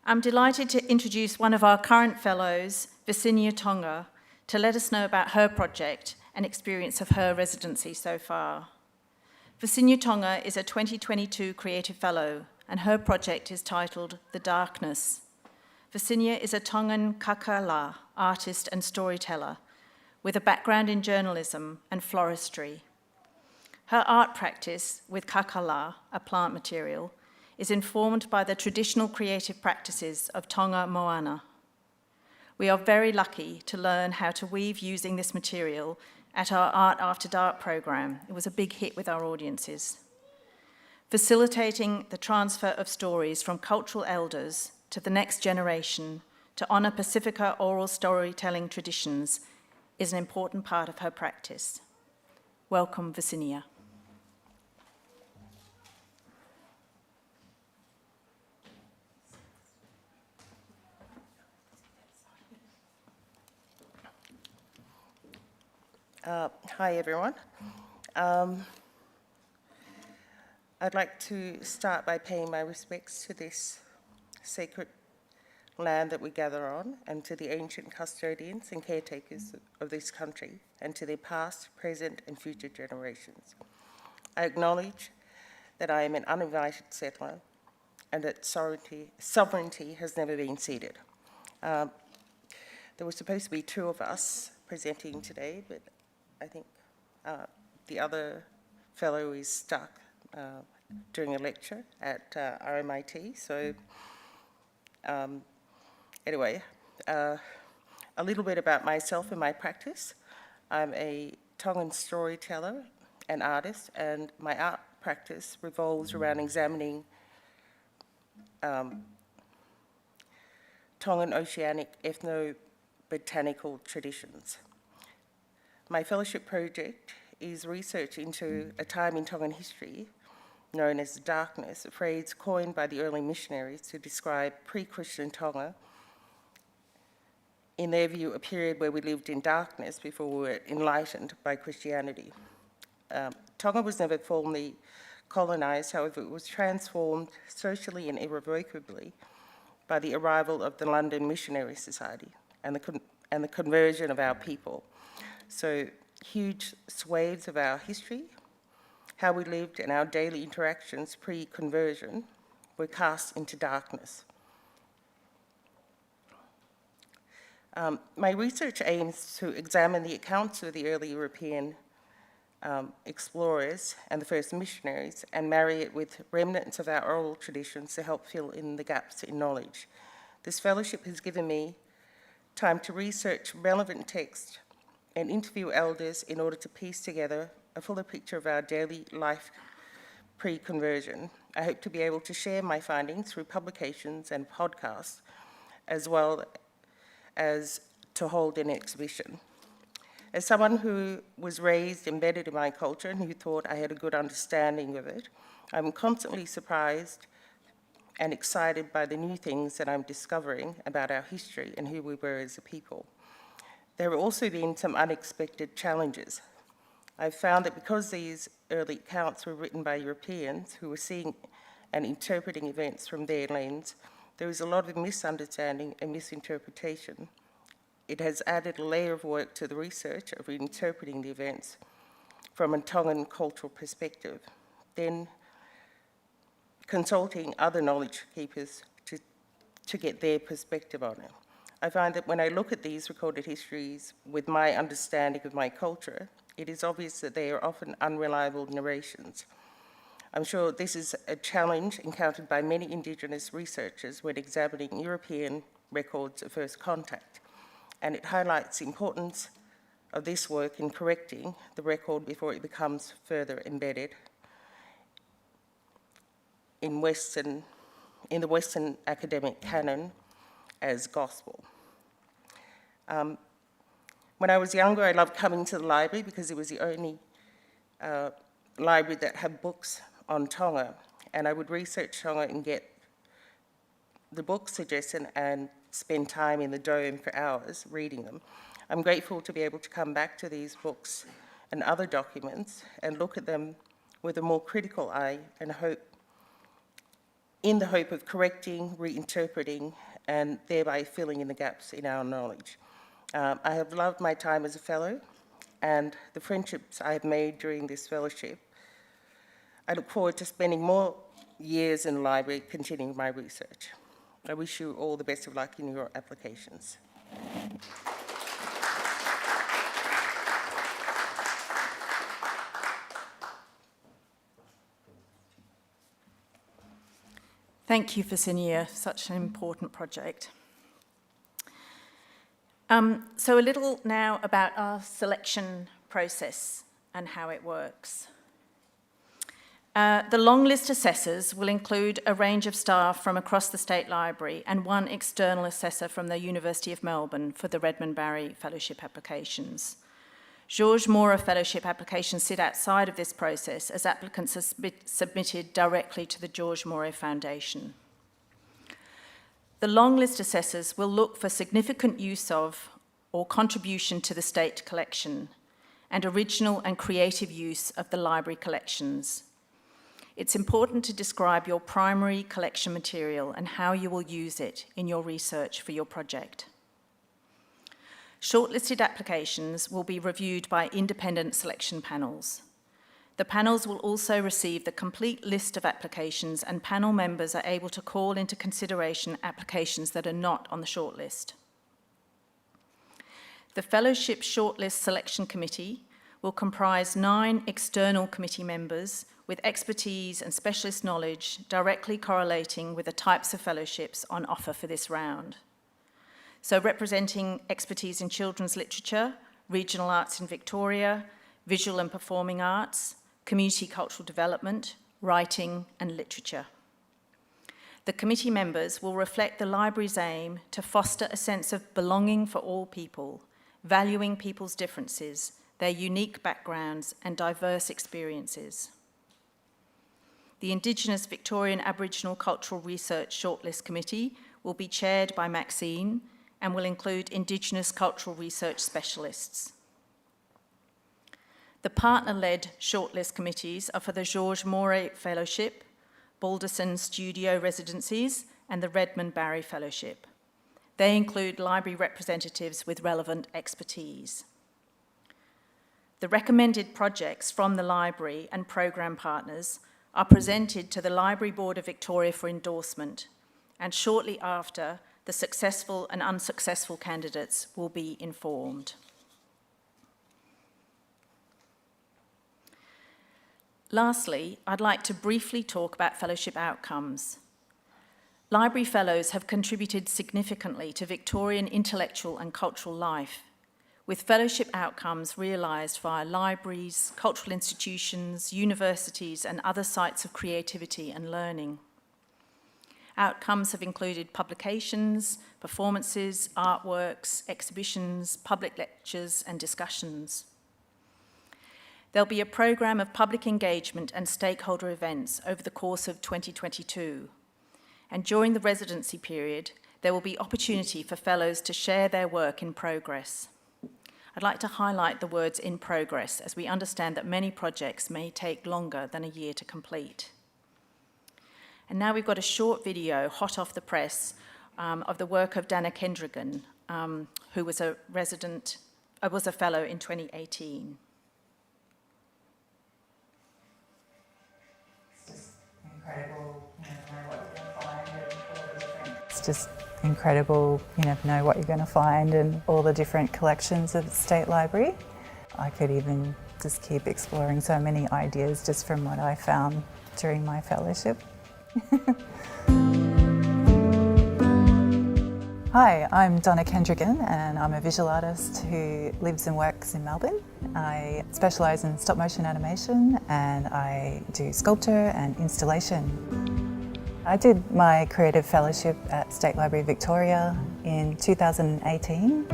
I'm delighted to introduce one of our current fellows, Vicinia Tonga, to let us know about her project and experience of her residency so far. Vicinia Tonga is a 2022 Creative Fellow, and her project is titled The Darkness. Vicinia is a Tongan kakala artist and storyteller with a background in journalism and floristry. Her art practice with kakala, a plant material, is informed by the traditional creative practices of Tonga Moana. We are very lucky to learn how to weave using this material at our Art After Dark program. It was a big hit with our audiences. Facilitating the transfer of stories from cultural elders to the next generation to honour Pacifica oral storytelling traditions is an important part of her practice. Welcome, Vicinia. Hi, everyone. I'd like to start by paying my respects to this sacred land that we gather on, and to the ancient custodians and caretakers of this country, and to their past, present, and future generations. I acknowledge that I am an uninvited settler and that sovereignty has never been ceded. There were supposed to be two of us presenting today, but I think the other fellow is stuck doing a lecture at RMIT. So anyway, a little bit about myself and my practice. I'm a Tongan storyteller and artist, and my art practice revolves around examining Tongan oceanic ethno-botanical traditions. My fellowship project is research into a time in Tongan history known as the Darkness, a phrase coined by the early missionaries to describe pre-Christian Tonga, in their view, a period where we lived in darkness before we were enlightened by Christianity. Tonga was never formally colonised, however, it was transformed socially and irrevocably by the arrival of the London Missionary Society and the conversion of our people. So huge swathes of our history, how we lived, and our daily interactions pre-conversion were cast into darkness. My research aims to examine the accounts of the early European explorers and the first missionaries and marry it with remnants of our oral traditions to help fill in the gaps in knowledge. This fellowship has given me time to research relevant texts and interview elders in order to piece together a fuller picture of our daily life pre-conversion. I hope to be able to share my findings through publications and podcasts, as well as to hold an exhibition. As someone who was raised embedded in my culture and who thought I had a good understanding of it, I'm constantly surprised and excited by the new things that I'm discovering about our history and who we were as a people. There have also been some unexpected challenges. I've found that because these early accounts were written by Europeans who were seeing and interpreting events from their lens, there is a lot of misunderstanding and misinterpretation. It has added a layer of work to the research of interpreting the events from a Tongan cultural perspective, then consulting other knowledge keepers to get their perspective on it. I find that when I look at these recorded histories with my understanding of my culture, it is obvious that they are often unreliable narrations. I'm sure this is a challenge encountered by many Indigenous researchers when examining European records of first contact, and it highlights the importance of this work in correcting the record before it becomes further embedded in the Western academic canon as gospel. When I was younger, I loved coming to the library because it was the only library that had books on Tonga, and I would research Tonga and get the book suggestion and spend time in the dome for hours reading them. I'm grateful to be able to come back to these books and other documents and look at them with a more critical eye and in the hope of correcting, reinterpreting, and thereby filling in the gaps in our knowledge. I have loved my time as a fellow and the friendships I have made during this fellowship. I look forward to spending more years in the library continuing my research. I wish you all the best of luck in your applications. Thank you, Virginia, such an important project. So a little now about our selection process and how it works. The long list assessors will include a range of staff from across the State Library and one external assessor from the University of Melbourne for the Redmond Barry Fellowship applications. George Mora Fellowship applications sit outside of this process as applicants are submitted directly to the George Mora Foundation. The long list assessors will look for significant use of or contribution to the state collection and original and creative use of the library collections. It's important to describe your primary collection material and how you will use it in your research for your project. Shortlisted applications will be reviewed by independent selection panels. The panels will also receive the complete list of applications, and panel members are able to call into consideration applications that are not on the shortlist. The Fellowship Shortlist Selection Committee will comprise 9 external committee members with expertise and specialist knowledge directly correlating with the types of fellowships on offer for this round. So representing expertise in children's literature, regional arts in Victoria, visual and performing arts, community cultural development, writing and literature. The committee members will reflect the library's aim to foster a sense of belonging for all people, valuing people's differences, their unique backgrounds and diverse experiences. The Indigenous Victorian Aboriginal Cultural Research Shortlist Committee will be chaired by Maxine and will include Indigenous cultural research specialists. The partner-led shortlist committees are for the George Mora Fellowship, Baldessin Studio Residencies, and the Redmond Barry Fellowship. They include library representatives with relevant expertise. The recommended projects from the library and program partners are presented to the Library Board of Victoria for endorsement, and shortly after, the successful and unsuccessful candidates will be informed. Lastly, I'd like to briefly talk about fellowship outcomes. Library Fellows have contributed significantly to Victorian intellectual and cultural life, with fellowship outcomes realised via libraries, cultural institutions, universities, and other sites of creativity and learning. Outcomes have included publications, performances, artworks, exhibitions, public lectures, and discussions. There'll be a programme of public engagement and stakeholder events over the course of 2022. And during the residency period, there will be opportunity for fellows to share their work in progress. I'd like to highlight the words "in progress" as we understand that many projects may take longer than a year to complete. And now we've got a short video, hot off the press, of the work of Dana Kendrigan, who was a fellow in 2018. It's just incredible, no matter what you can find. It's just incredible. You never know what you're going to find in all the different collections of the State Library. I could even just keep exploring so many ideas just from what I found during my fellowship. Hi, I'm Donna Kendrigan and I'm a visual artist who lives and works in Melbourne. I specialise in stop motion animation and I do sculpture and installation. I did my creative fellowship at State Library Victoria in 2018.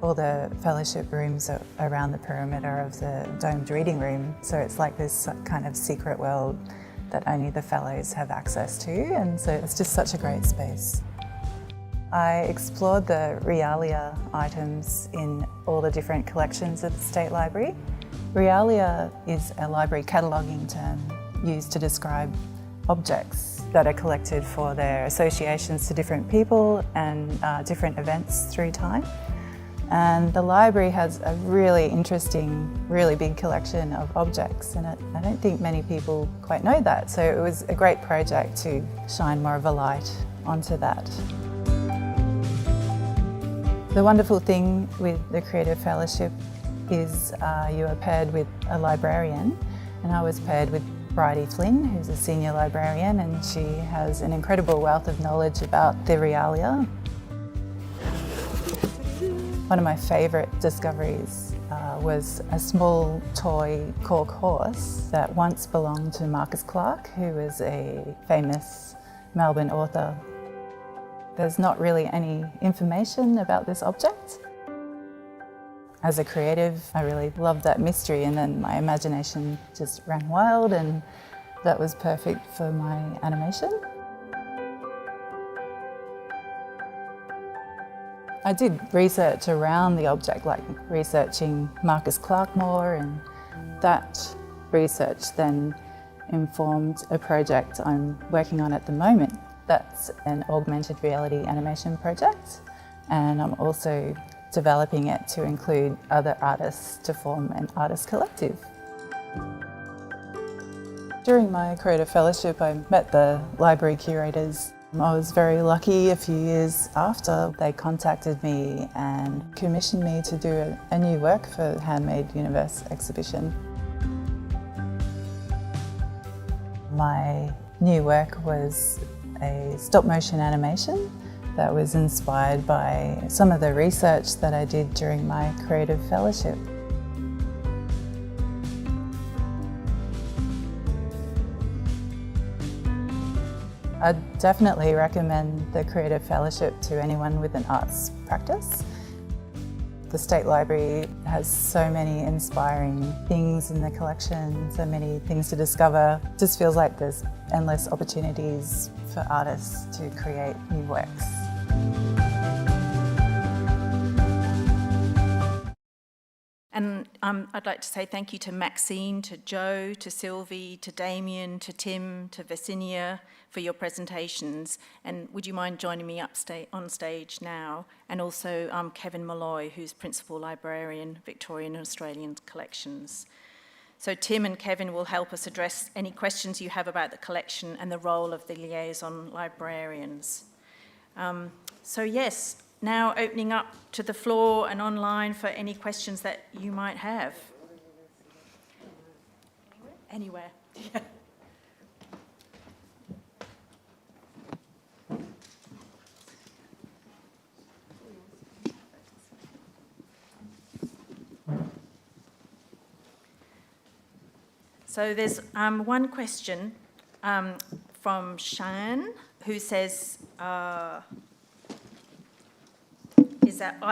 All the fellowship rooms are around the perimeter of the domed reading room, so it's like this kind of secret world that only the fellows have access to, and so it's just such a great space. I explored the realia items in all the different collections of the State Library. Realia is a library cataloguing term used to describe objects that are collected for their associations to different people and different events through time. And the library has a really interesting, really big collection of objects, and I don't think many people quite know that, so it was a great project to shine more of a light onto that. The wonderful thing with the Creative Fellowship is you are paired with a librarian, and I was paired with Bridie Flynn, who's a senior librarian, and she has an incredible wealth of knowledge about the realia. One of my favourite discoveries was a small toy cork horse that once belonged to Marcus Clarke, who was a famous Melbourne author. There's not really any information about this object. As a creative, I really loved that mystery, and then my imagination just ran wild, and that was perfect for my animation. I did research around the object, like researching Marcus Clarke more, and that research then informed a project I'm working on at the moment. That's an augmented reality animation project, and I'm also developing it to include other artists to form an artist collective. During my creative fellowship, I met the library curators. I was very lucky. A few years after, they contacted me and commissioned me to do a new work for the Handmade Universe exhibition. My new work was a stop-motion animation that was inspired by some of the research that I did during my creative fellowship. I'd definitely recommend the Creative Fellowship to anyone with an arts practice. The State Library has so many inspiring things in the collection, so many things to discover. It just feels like there's endless opportunities for artists to create new works. And I'd like to say thank you to Maxine, to Joe, to Sylvie, to Damien, to Tim, to Vasinia for your presentations. And would you mind joining me on stage now? And also Kevin Malloy, who's Principal Librarian, Victorian and Australian Collections. So Tim and Kevin will help us address any questions you have about the collection and the role of the liaison librarians. So yes, now opening up to the floor and online for any questions that you might have. Anywhere. Yeah. So there's one question from Shan, who says, are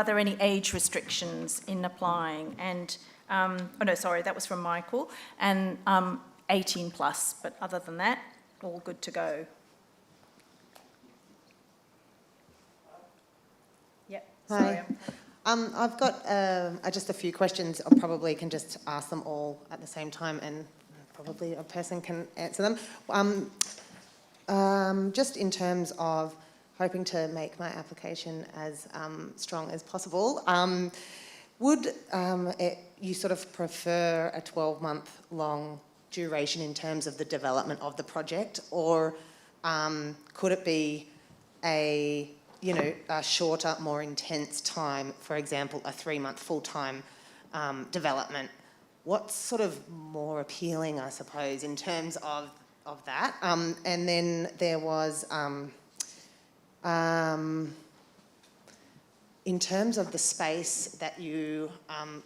there any age restrictions in applying? And, oh no, sorry, that was from Michael. And 18 plus, but other than that, all good to go. Yep, sorry. Hi. I've got just a few questions. I probably can just ask them all at the same time, and probably a person can answer them. Just in terms of hoping to make my application as strong as possible, would you sort of prefer a 12-month long duration in terms of the development of the project, or could it be a shorter, more intense time, for example, a 3-month full-time development, what's sort of more appealing, I suppose, in terms of that? And then there was, in terms of the space that you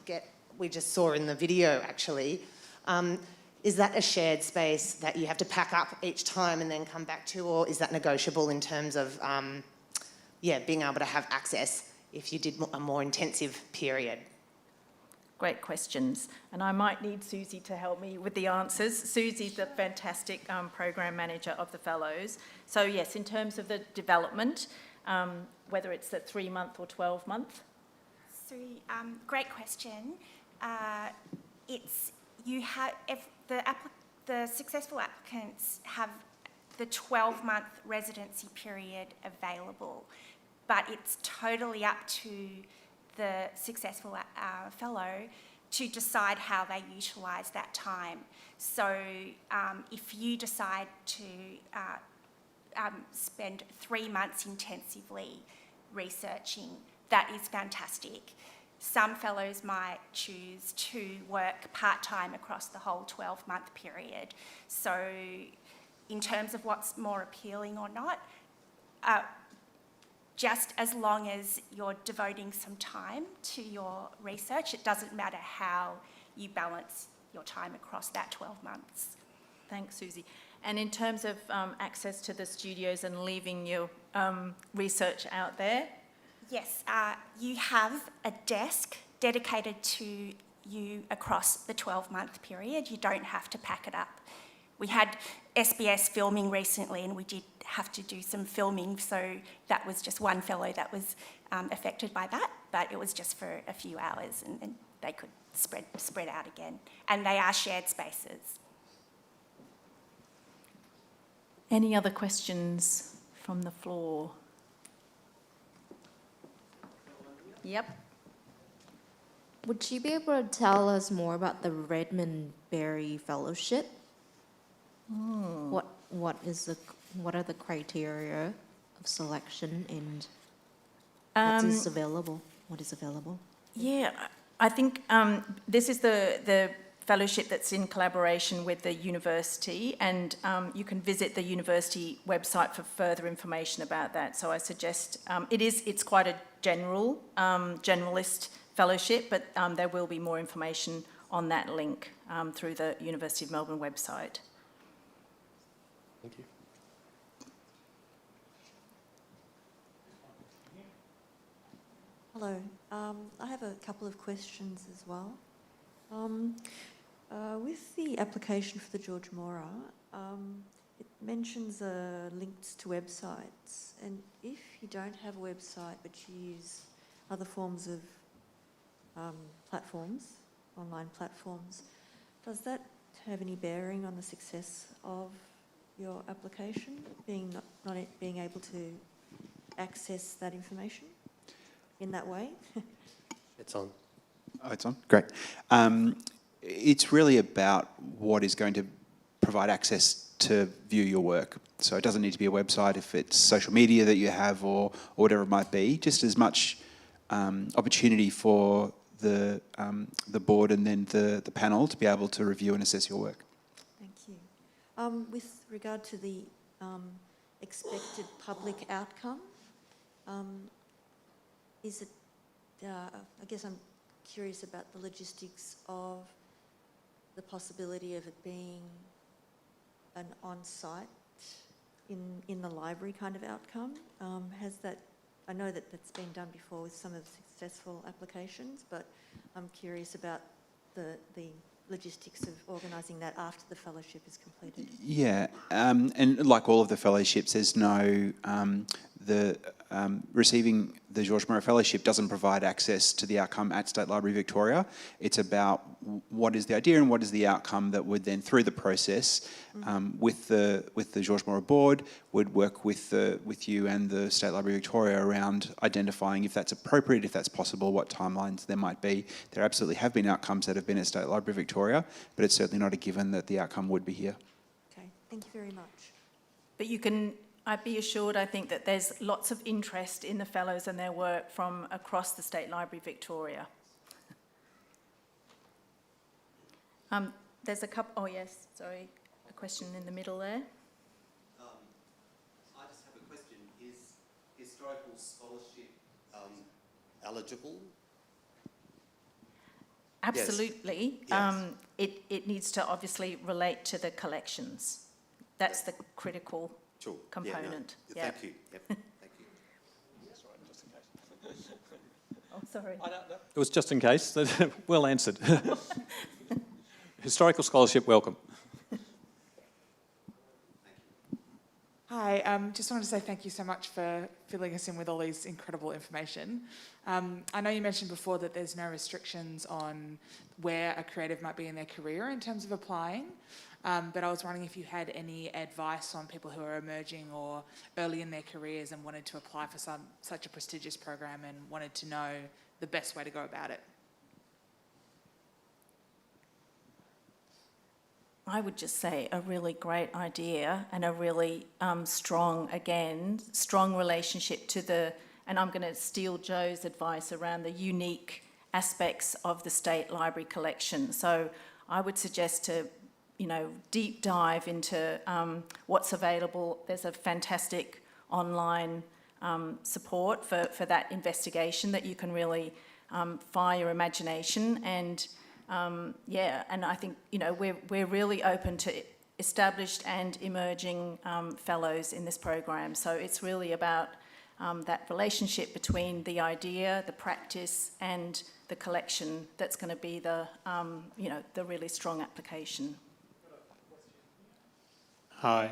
get, we just saw in the video actually, is that a shared space that you have to pack up each time and then come back to, or is that negotiable in terms of, being able to have access if you did a more intensive period? Great questions. And I might need Susie to help me with the answers. Susie's the fantastic program manager of the Fellows. So yes, in terms of the development, whether it's a 3-month or 12-month? So, great question. The successful applicants have the 12-month residency period available, but it's totally up to the successful fellow to decide how they utilise that time. So if you decide to spend 3 months intensively researching, that is fantastic. Some fellows might choose to work part-time across the whole 12-month period. So in terms of what's more appealing or not, just as long as you're devoting some time to your research, it doesn't matter how you balance your time across that 12 months. Thanks, Susie. And in terms of access to the studios and leaving your research out there? Yes, you have a desk dedicated to you across the 12-month period. You don't have to pack it up. We had SBS filming recently and we did have to do some filming, so that was just one fellow that was affected by that, but it was just for a few hours and they could spread out again. And they are shared spaces. Any other questions from the floor? Yep. Would you be able to tell us more about the Redmond Berry Fellowship? What are the criteria of selection and what is available? What is available? Yeah, I think this is the fellowship that's in collaboration with the university, and you can visit the university website for further information about that. So I suggest it's quite a generalist fellowship, but there will be more information on that link through the University of Melbourne website. Thank you. Hello. I have a couple of questions as well. With the application for the George Mora, it mentions links to websites, and if you don't have a website but you use other forms of platforms, online platforms, does that have any bearing on the success of your application, not being able to access that information in that way? It's on. Oh, it's on? Great. It's really about what is going to provide access to view your work. So it doesn't need to be a website if it's social media that you have or whatever it might be, just as much opportunity for the board and then the panel to be able to review and assess your work. Thank you. With regard to the expected public outcome, is it, I guess I'm curious about the logistics of the possibility of it being an on-site in the library kind of outcome. Has that, I know that that's been done before with some of the successful applications, but I'm curious about the logistics of organising that after the fellowship is completed. Yeah, and like all of the fellowships, there's no, receiving the George Mora Fellowship doesn't provide access to the outcome at State Library Victoria. It's about what is the idea and what is the outcome that would then, through the process, with the George Mora board, would work with you and the State Library Victoria around identifying if that's appropriate, if that's possible, what timelines there might be. There absolutely have been outcomes that have been at State Library Victoria, but it's certainly not a given that the outcome would be here. Okay, thank you very much. But you can I'd be assured, I think, that there's lots of interest in the fellows and their work from across the State Library Victoria. There's a couple, oh yes, sorry, a question in the middle there. I just have a question. Is historical scholarship eligible? Absolutely. Yes. It needs to obviously relate to the collections. That's the critical component. Yeah, no. Thank you. Yep. Thank you. Oh, sorry. It was just in case. Well answered. Historical scholarship, welcome. Hi, just wanted to say thank you so much for filling us in with all these incredible information. I know you mentioned before that there's no restrictions on where a creative might be in their career in terms of applying, but I was wondering if you had any advice on people who are emerging or early in their careers and wanted to apply for such a prestigious program and wanted to know the best way to go about it. I would just say a really great idea and a really strong relationship to the, and I'm going to steal Joe's advice around the unique aspects of the State Library collection. So I would suggest to, deep dive into what's available. There's a fantastic online support for that investigation that you can really fire your imagination and and I think, we're really open to established and emerging fellows in this program. So it's really about that relationship between the idea, the practice, and the collection that's going to be the, the really strong application. Hi,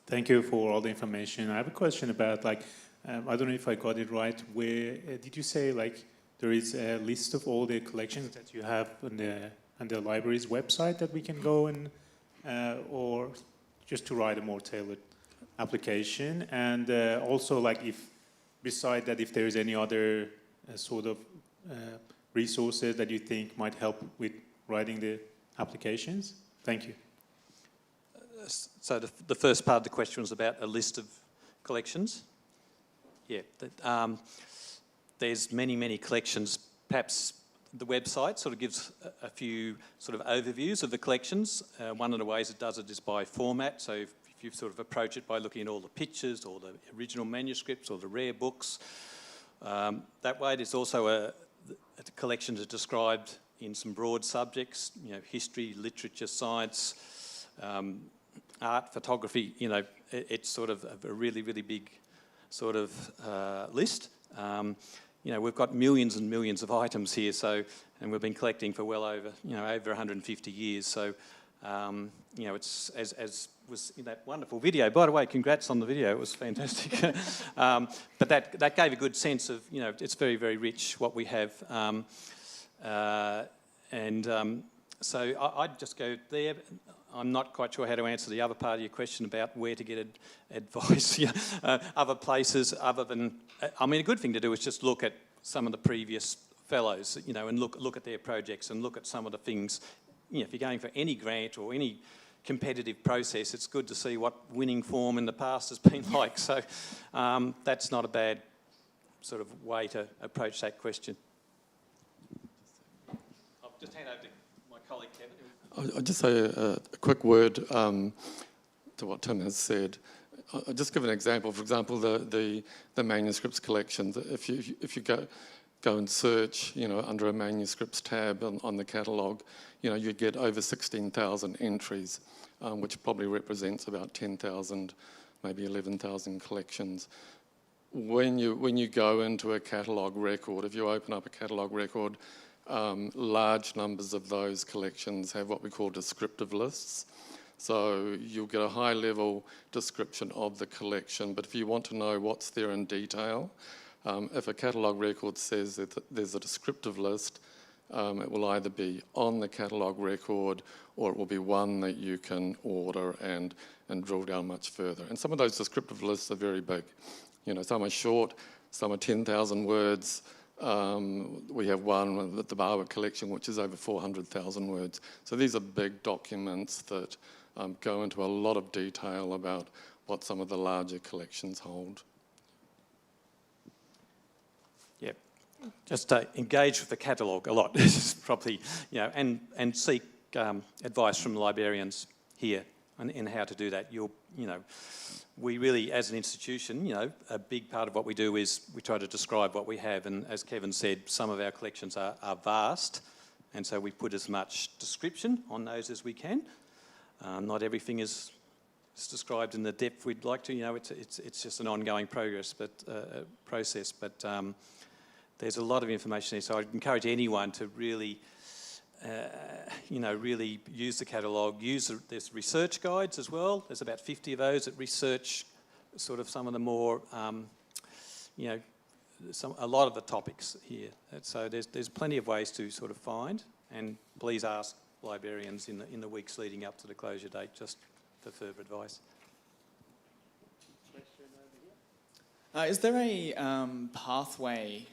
thank you for all the information. I have a question about, I don't know if I got it right. Where did you say, there is a list of all the collections that you have on the library's website that we can go and, or just to write a more tailored application? And also, if beside that, if there is any other sort of resources that you think might help with writing the applications? Thank you. So the first part of the question was about a list of collections. Yeah. There's many collections. Perhaps the website sort of gives a few sort of overviews of the collections. One of the ways it does it is by format. So if you sort of approach it by looking at all the pictures or the original manuscripts or the rare books, that way there's also the collections are described in some broad subjects, history, literature, science, art, photography. It's sort of a really big sort of list. We've got millions and millions of items here, and we've been collecting for well over, over 150 years. So, it's as was in that wonderful video. By the way, congrats on the video; it was fantastic. But that gave a good sense of, it's very rich what we have, so I'd just go there. I'm not quite sure how to answer the other part of your question about where to get advice. Other places other than, a good thing to do is just look at some of the previous fellows, and look at their projects and look at some of the things. If you're going for any grant or any competitive process, it's good to see what winning form in the past has been like. So that's not a bad sort of way to approach that question. I'll just hand over to my colleague Kevin. I'll just say a quick word to what Tim has said. I'll just give an example. For example, the manuscripts collections. If you go and search, under a manuscripts tab on the catalogue, you'd get over 16,000 entries, which probably represents about 10,000, maybe 11,000 collections. When you go into a catalogue record, if you open up a catalogue record, large numbers of those collections have what we call descriptive lists. So you'll get a high-level description of the collection, but if you want to know what's there in detail, if a catalogue record says that there's a descriptive list, it will either be on the catalogue record or it will be one that you can order and drill down much further. And some of those descriptive lists are very big. Some are short, some are 10,000 words. We have one, the Barber collection, which is over 400,000 words. So these are big documents that go into a lot of detail about what some of the larger collections hold. Yep. Just engage with the catalogue a lot. This is probably, and seek advice from librarians here in how to do that. We really, as an institution, a big part of what we do is we try to describe what we have. And as Kevin said, some of our collections are vast, and so we put as much description on those as we can. Not everything is described in the depth we'd like to. It's just an ongoing process. But there's a lot of information there. So I'd encourage anyone to really, really use the catalogue. There's research guides as well. There's about 50 of those that research sort of some of the more, a lot of the topics here. So there's plenty of ways to sort of find, and please ask librarians in the weeks leading up to the closure date just for further advice. Is there a pathway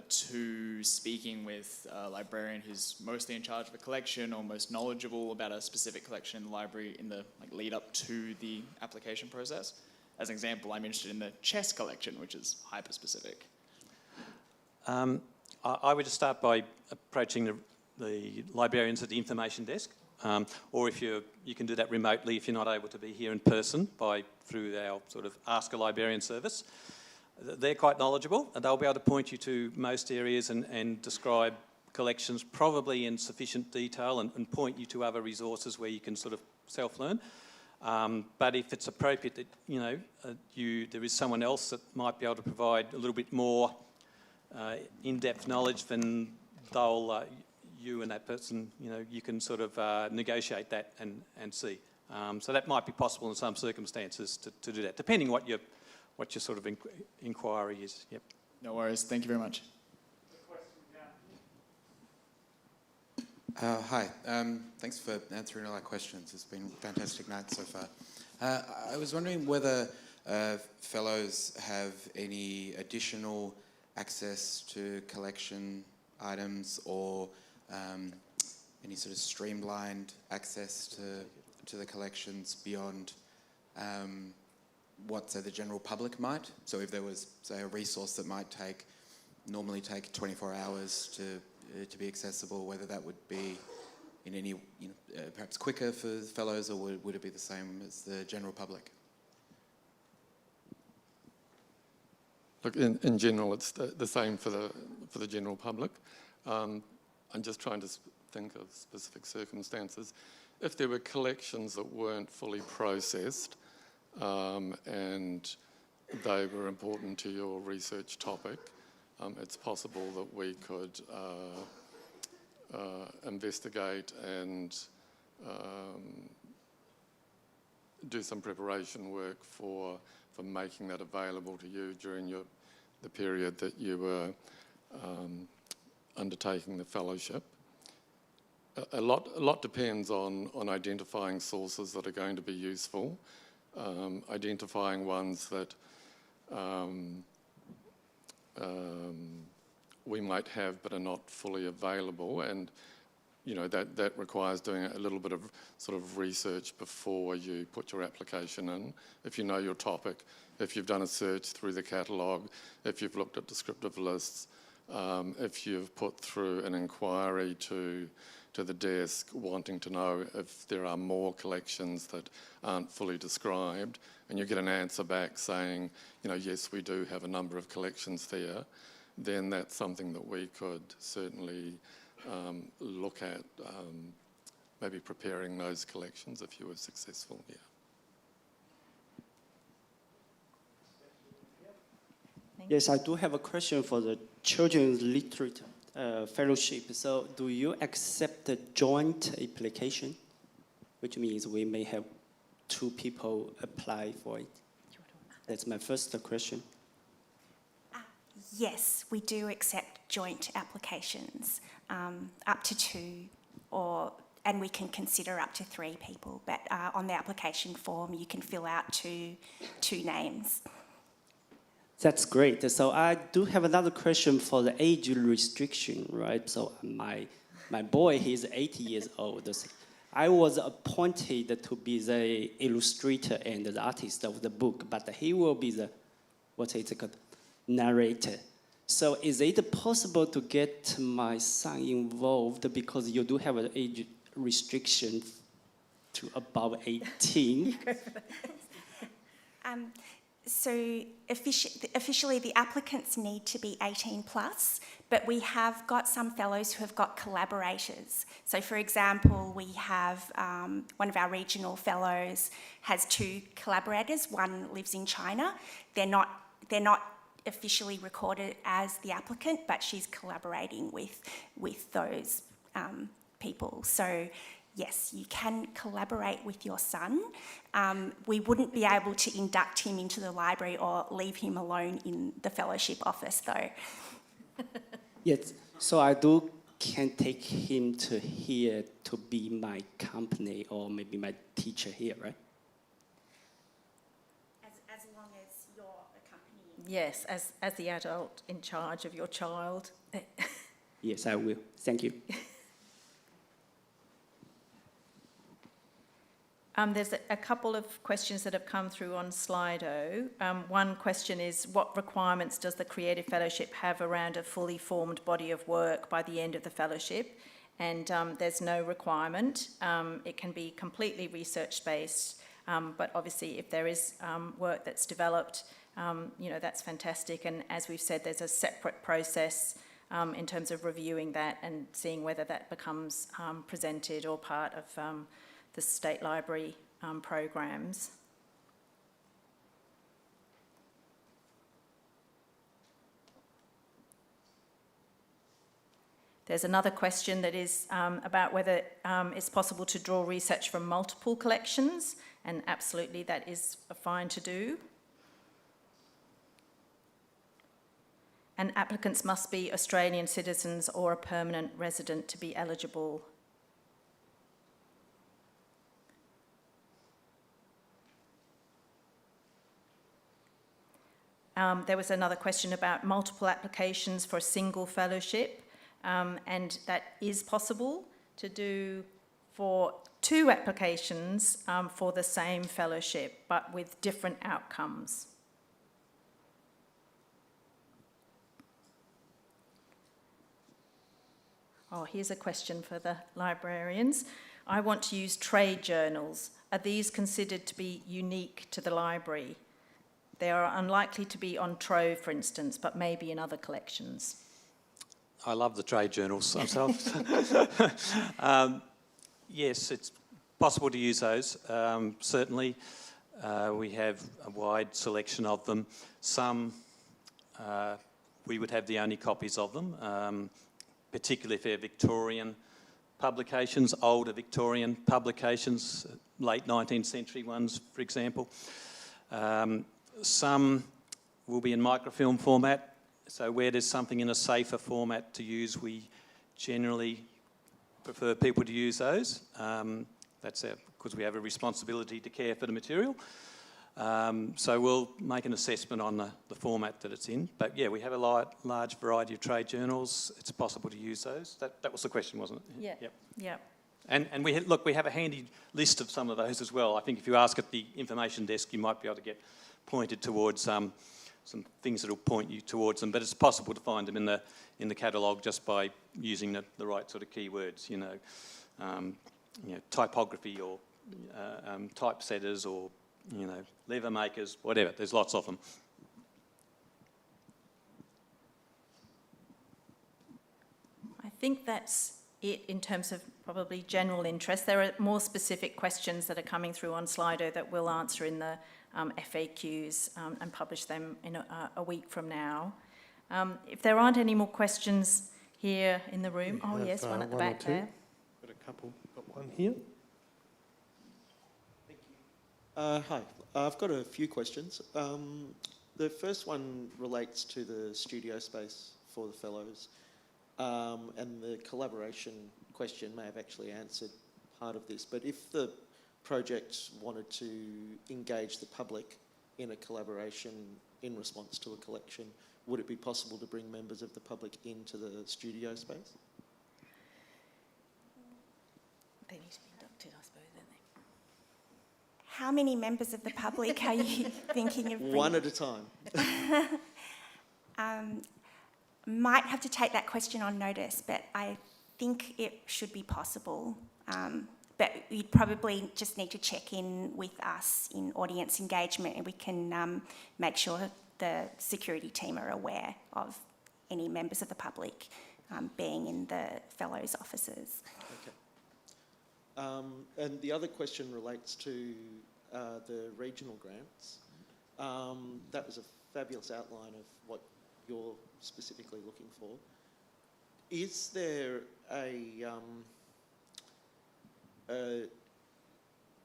to speaking with a librarian who's mostly in charge of a collection or most knowledgeable about a specific collection in the library in the lead up to the application process? As an example, I'm interested in the chess collection, which is hyper-specific. I would just start by approaching the librarians at the information desk, or if you can do that remotely if you're not able to be here in person through our sort of Ask a Librarian service. They're quite knowledgeable and they'll be able to point you to most areas and describe collections probably in sufficient detail and point you to other resources where you can sort of self-learn. But if it's appropriate that there is someone else that might be able to provide a little bit more in-depth knowledge, then you and that person, you can sort of negotiate that and see. So that might be possible in some circumstances to do that, depending what your sort of inquiry is. Yep. No worries. Thank you very much. Hi. Thanks for answering all our questions. It's been a fantastic night so far. I was wondering whether fellows have any additional access to collection items or any sort of streamlined access to the collections beyond what, say, the general public might. So if there was, say, a resource that might normally take 24 hours to be accessible, whether that would be in any, perhaps quicker for fellows, or would it be the same as the general public? Look, in general, it's the same for the general public. I'm just trying to think of specific circumstances. If there were collections that weren't fully processed and they were important to your research topic, it's possible that we could investigate and do some preparation work for making that available to you during the period that you were undertaking the fellowship. A lot depends on identifying sources that are going to be useful, identifying ones that we might have but are not fully available, and that requires doing a little bit of sort of research before you put your application in. If you know your topic, if you've done a search through the catalogue, if you've looked at descriptive lists, if you've put through an inquiry to the desk wanting to know if there are more collections that aren't fully described, and you get an answer back saying, yes, we do have a number of collections there, then that's something that we could certainly look at, maybe preparing those collections if you were successful, yeah. Yes, I do have a question for the Children's Literature Fellowship. So do you accept a joint application, which means we may have two people apply for it? That's my first question. Yes, we do accept joint applications, up to two, and we can consider up to 3 people. But on the application form, you can fill out two names. That's great. So I do have another question for the age restriction, right? So my boy, he's 80 years old. I was appointed to be the illustrator and the artist of the book, but he will be the, what is it called, narrator. So is it possible to get my son involved, because you do have an age restriction to above 18? So officially the applicants need to be 18 plus, but we have got some fellows who have got collaborators. So for example, we have one of our regional fellows has 2 collaborators. One lives in China. They're not officially recorded as the applicant, but she's collaborating with those people. So yes, you can collaborate with your son. We wouldn't be able to induct him into the library or leave him alone in the fellowship office, though. Yes, so I can take him to here to be my company or maybe my teacher here, right? As long as you're accompanying. Yes, as the adult in charge of your child. Yes, I will. Thank you. There's a couple of questions that have come through on Slido. One question is, what requirements does the Creative Fellowship have around a fully formed body of work by the end of the fellowship? And there's no requirement. It can be completely research-based, but obviously if there is work that's developed, that's fantastic. And as we've said, there's a separate process in terms of reviewing that and seeing whether that becomes presented or part of the state library programs. There's another question that is about whether it's possible to draw research from multiple collections, and absolutely that is fine to do. And applicants must be Australian citizens or a permanent resident to be eligible. There was another question about multiple applications for a single fellowship, and that is possible to do for 2 applications for the same fellowship, but with different outcomes. Oh, here's a question for the librarians. I want to use trade journals. Are these considered to be unique to the library? They are unlikely to be on Trove, for instance, but maybe in other collections. I love the trade journals myself. Yes, it's possible to use those. Certainly, we have a wide selection of them. Some we would have the only copies of them, particularly if they're Victorian publications, older Victorian publications, late 19th century ones, for example. Some will be in microfilm format, so where there's something in a safer format to use, we generally prefer people to use those. That's because we have a responsibility to care for the material. So we'll make an assessment on the format that it's in. But yeah, we have a large variety of trade journals. It's possible to use those. That was the question, wasn't it? Yeah. Yep. Yeah. And we have a handy list of some of those as well. I think if you ask at the information desk, you might be able to get pointed towards some things that will point you towards them. But it's possible to find them in the catalogue just by using the right sort of keywords. Typography or typesetters or lever makers, whatever. There's lots of them. I think that's it in terms of probably general interest. There are more specific questions that are coming through on Slido that we'll answer in the FAQs and publish them in a week from now. If there aren't any more questions here in the room, yes, one at the back there. Got a couple. Got one here. Thank you. Hi, I've got a few questions. The first one relates to the studio space for the fellows, and the collaboration question may have actually answered part of this, but if the project wanted to engage the public in a collaboration in response to a collection, would it be possible to bring members of the public into the studio space? They need to be inducted How many members of the public are you thinking of bringing? One at a time. Might have to take that question on notice, but I think it should be possible. But you'd probably just need to check in with us in audience engagement, and we can make sure the security team are aware of any members of the public being in the fellows' offices. Okay. And the other question relates to the regional grants. That was a fabulous outline of what you're specifically looking for. Is there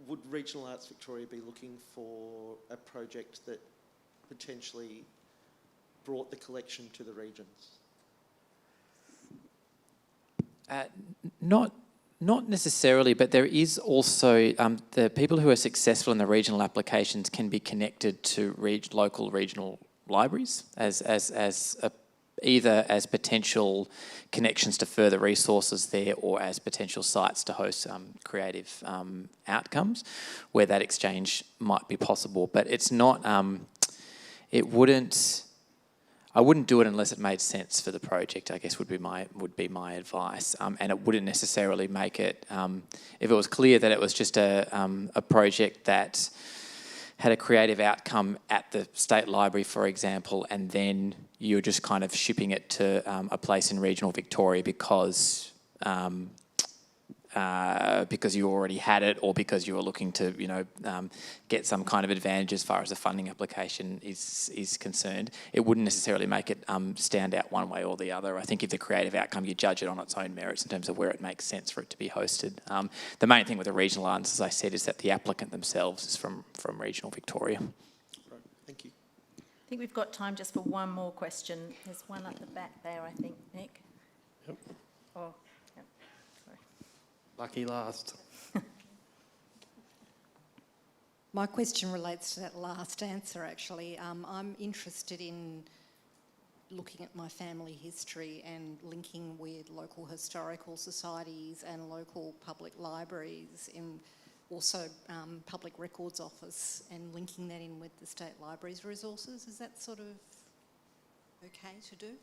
would Regional Arts Victoria be looking for a project that potentially brought the collection to the regions? Not necessarily, but there is also the people who are successful in the regional applications can be connected to local regional libraries either as potential connections to further resources there or as potential sites to host creative outcomes where that exchange might be possible. But it's not, I wouldn't do it unless it made sense for the project, I guess would be my advice. And it wouldn't necessarily make it, if it was clear that it was just a project that had a creative outcome at the State Library, for example, and then you're just kind of shipping it to a place in regional Victoria because you already had it or because you were looking to, get some kind of advantage as far as the funding application is concerned. It wouldn't necessarily make it stand out one way or the other. I think if the creative outcome, you judge it on its own merits in terms of where it makes sense for it to be hosted. The main thing with the regional arts, as I said, is that the applicant themselves is from regional Victoria. Right, thank you. I think we've got time just for one more question. There's one at the back there, I think, Nick. Yep. Oh, yep. Sorry. Lucky last. My question relates to that last answer, actually. I'm interested in looking at my family history and linking with local historical societies and local public libraries and also Public Records Office and linking that in with the State Library's resources. Is that sort of okay to do?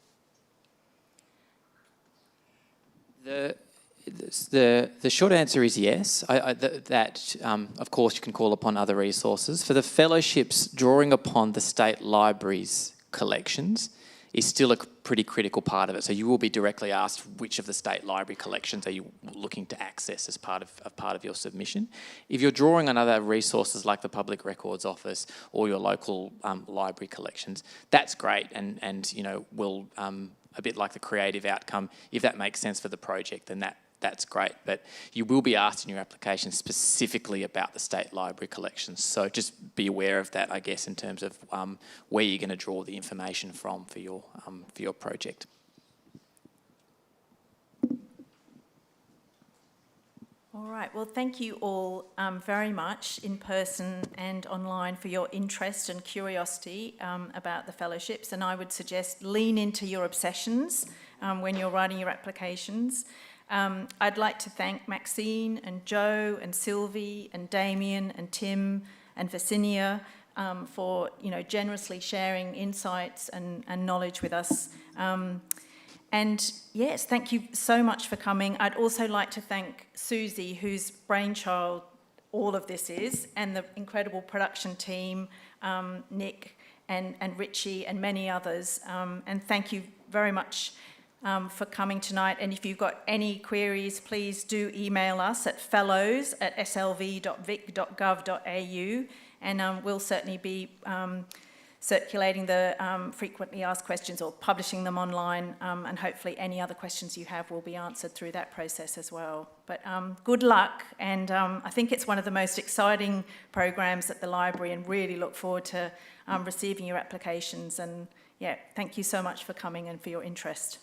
The short answer is yes. Of course, you can call upon other resources. For the fellowships, drawing upon the State Library's collections is still a pretty critical part of it. So you will be directly asked which of the State Library collections are you looking to access as part of your submission. If you're drawing on other resources like the Public Records Office or your local library collections, that's great and will a bit like the creative outcome. If that makes sense for the project, then that's great. But you will be asked in your application specifically about the State Library collections. So just be aware of that, I guess, in terms of where you're going to draw the information from for your project. All right, well, thank you all very much in person and online for your interest and curiosity about the fellowships, and I would suggest lean into your obsessions when you're writing your applications. I'd like to thank Maxine and Joe and Sylvie and Damien and Tim and Virginia for generously sharing insights and knowledge with us. And yes, thank you so much for coming. I'd also like to thank Susie, whose brainchild all of this is, and the incredible production team, Nick and Richie and many others. And thank you very much for coming tonight. And if you've got any queries, please do email us at fellows@slv.vic.gov.au, and we'll certainly be circulating the frequently asked questions or publishing them online, and hopefully any other questions you have will be answered through that process as well. But good luck, and I think it's one of the most exciting programs at the library, and really look forward to receiving your applications. And yeah, thank you so much for coming and for your interest.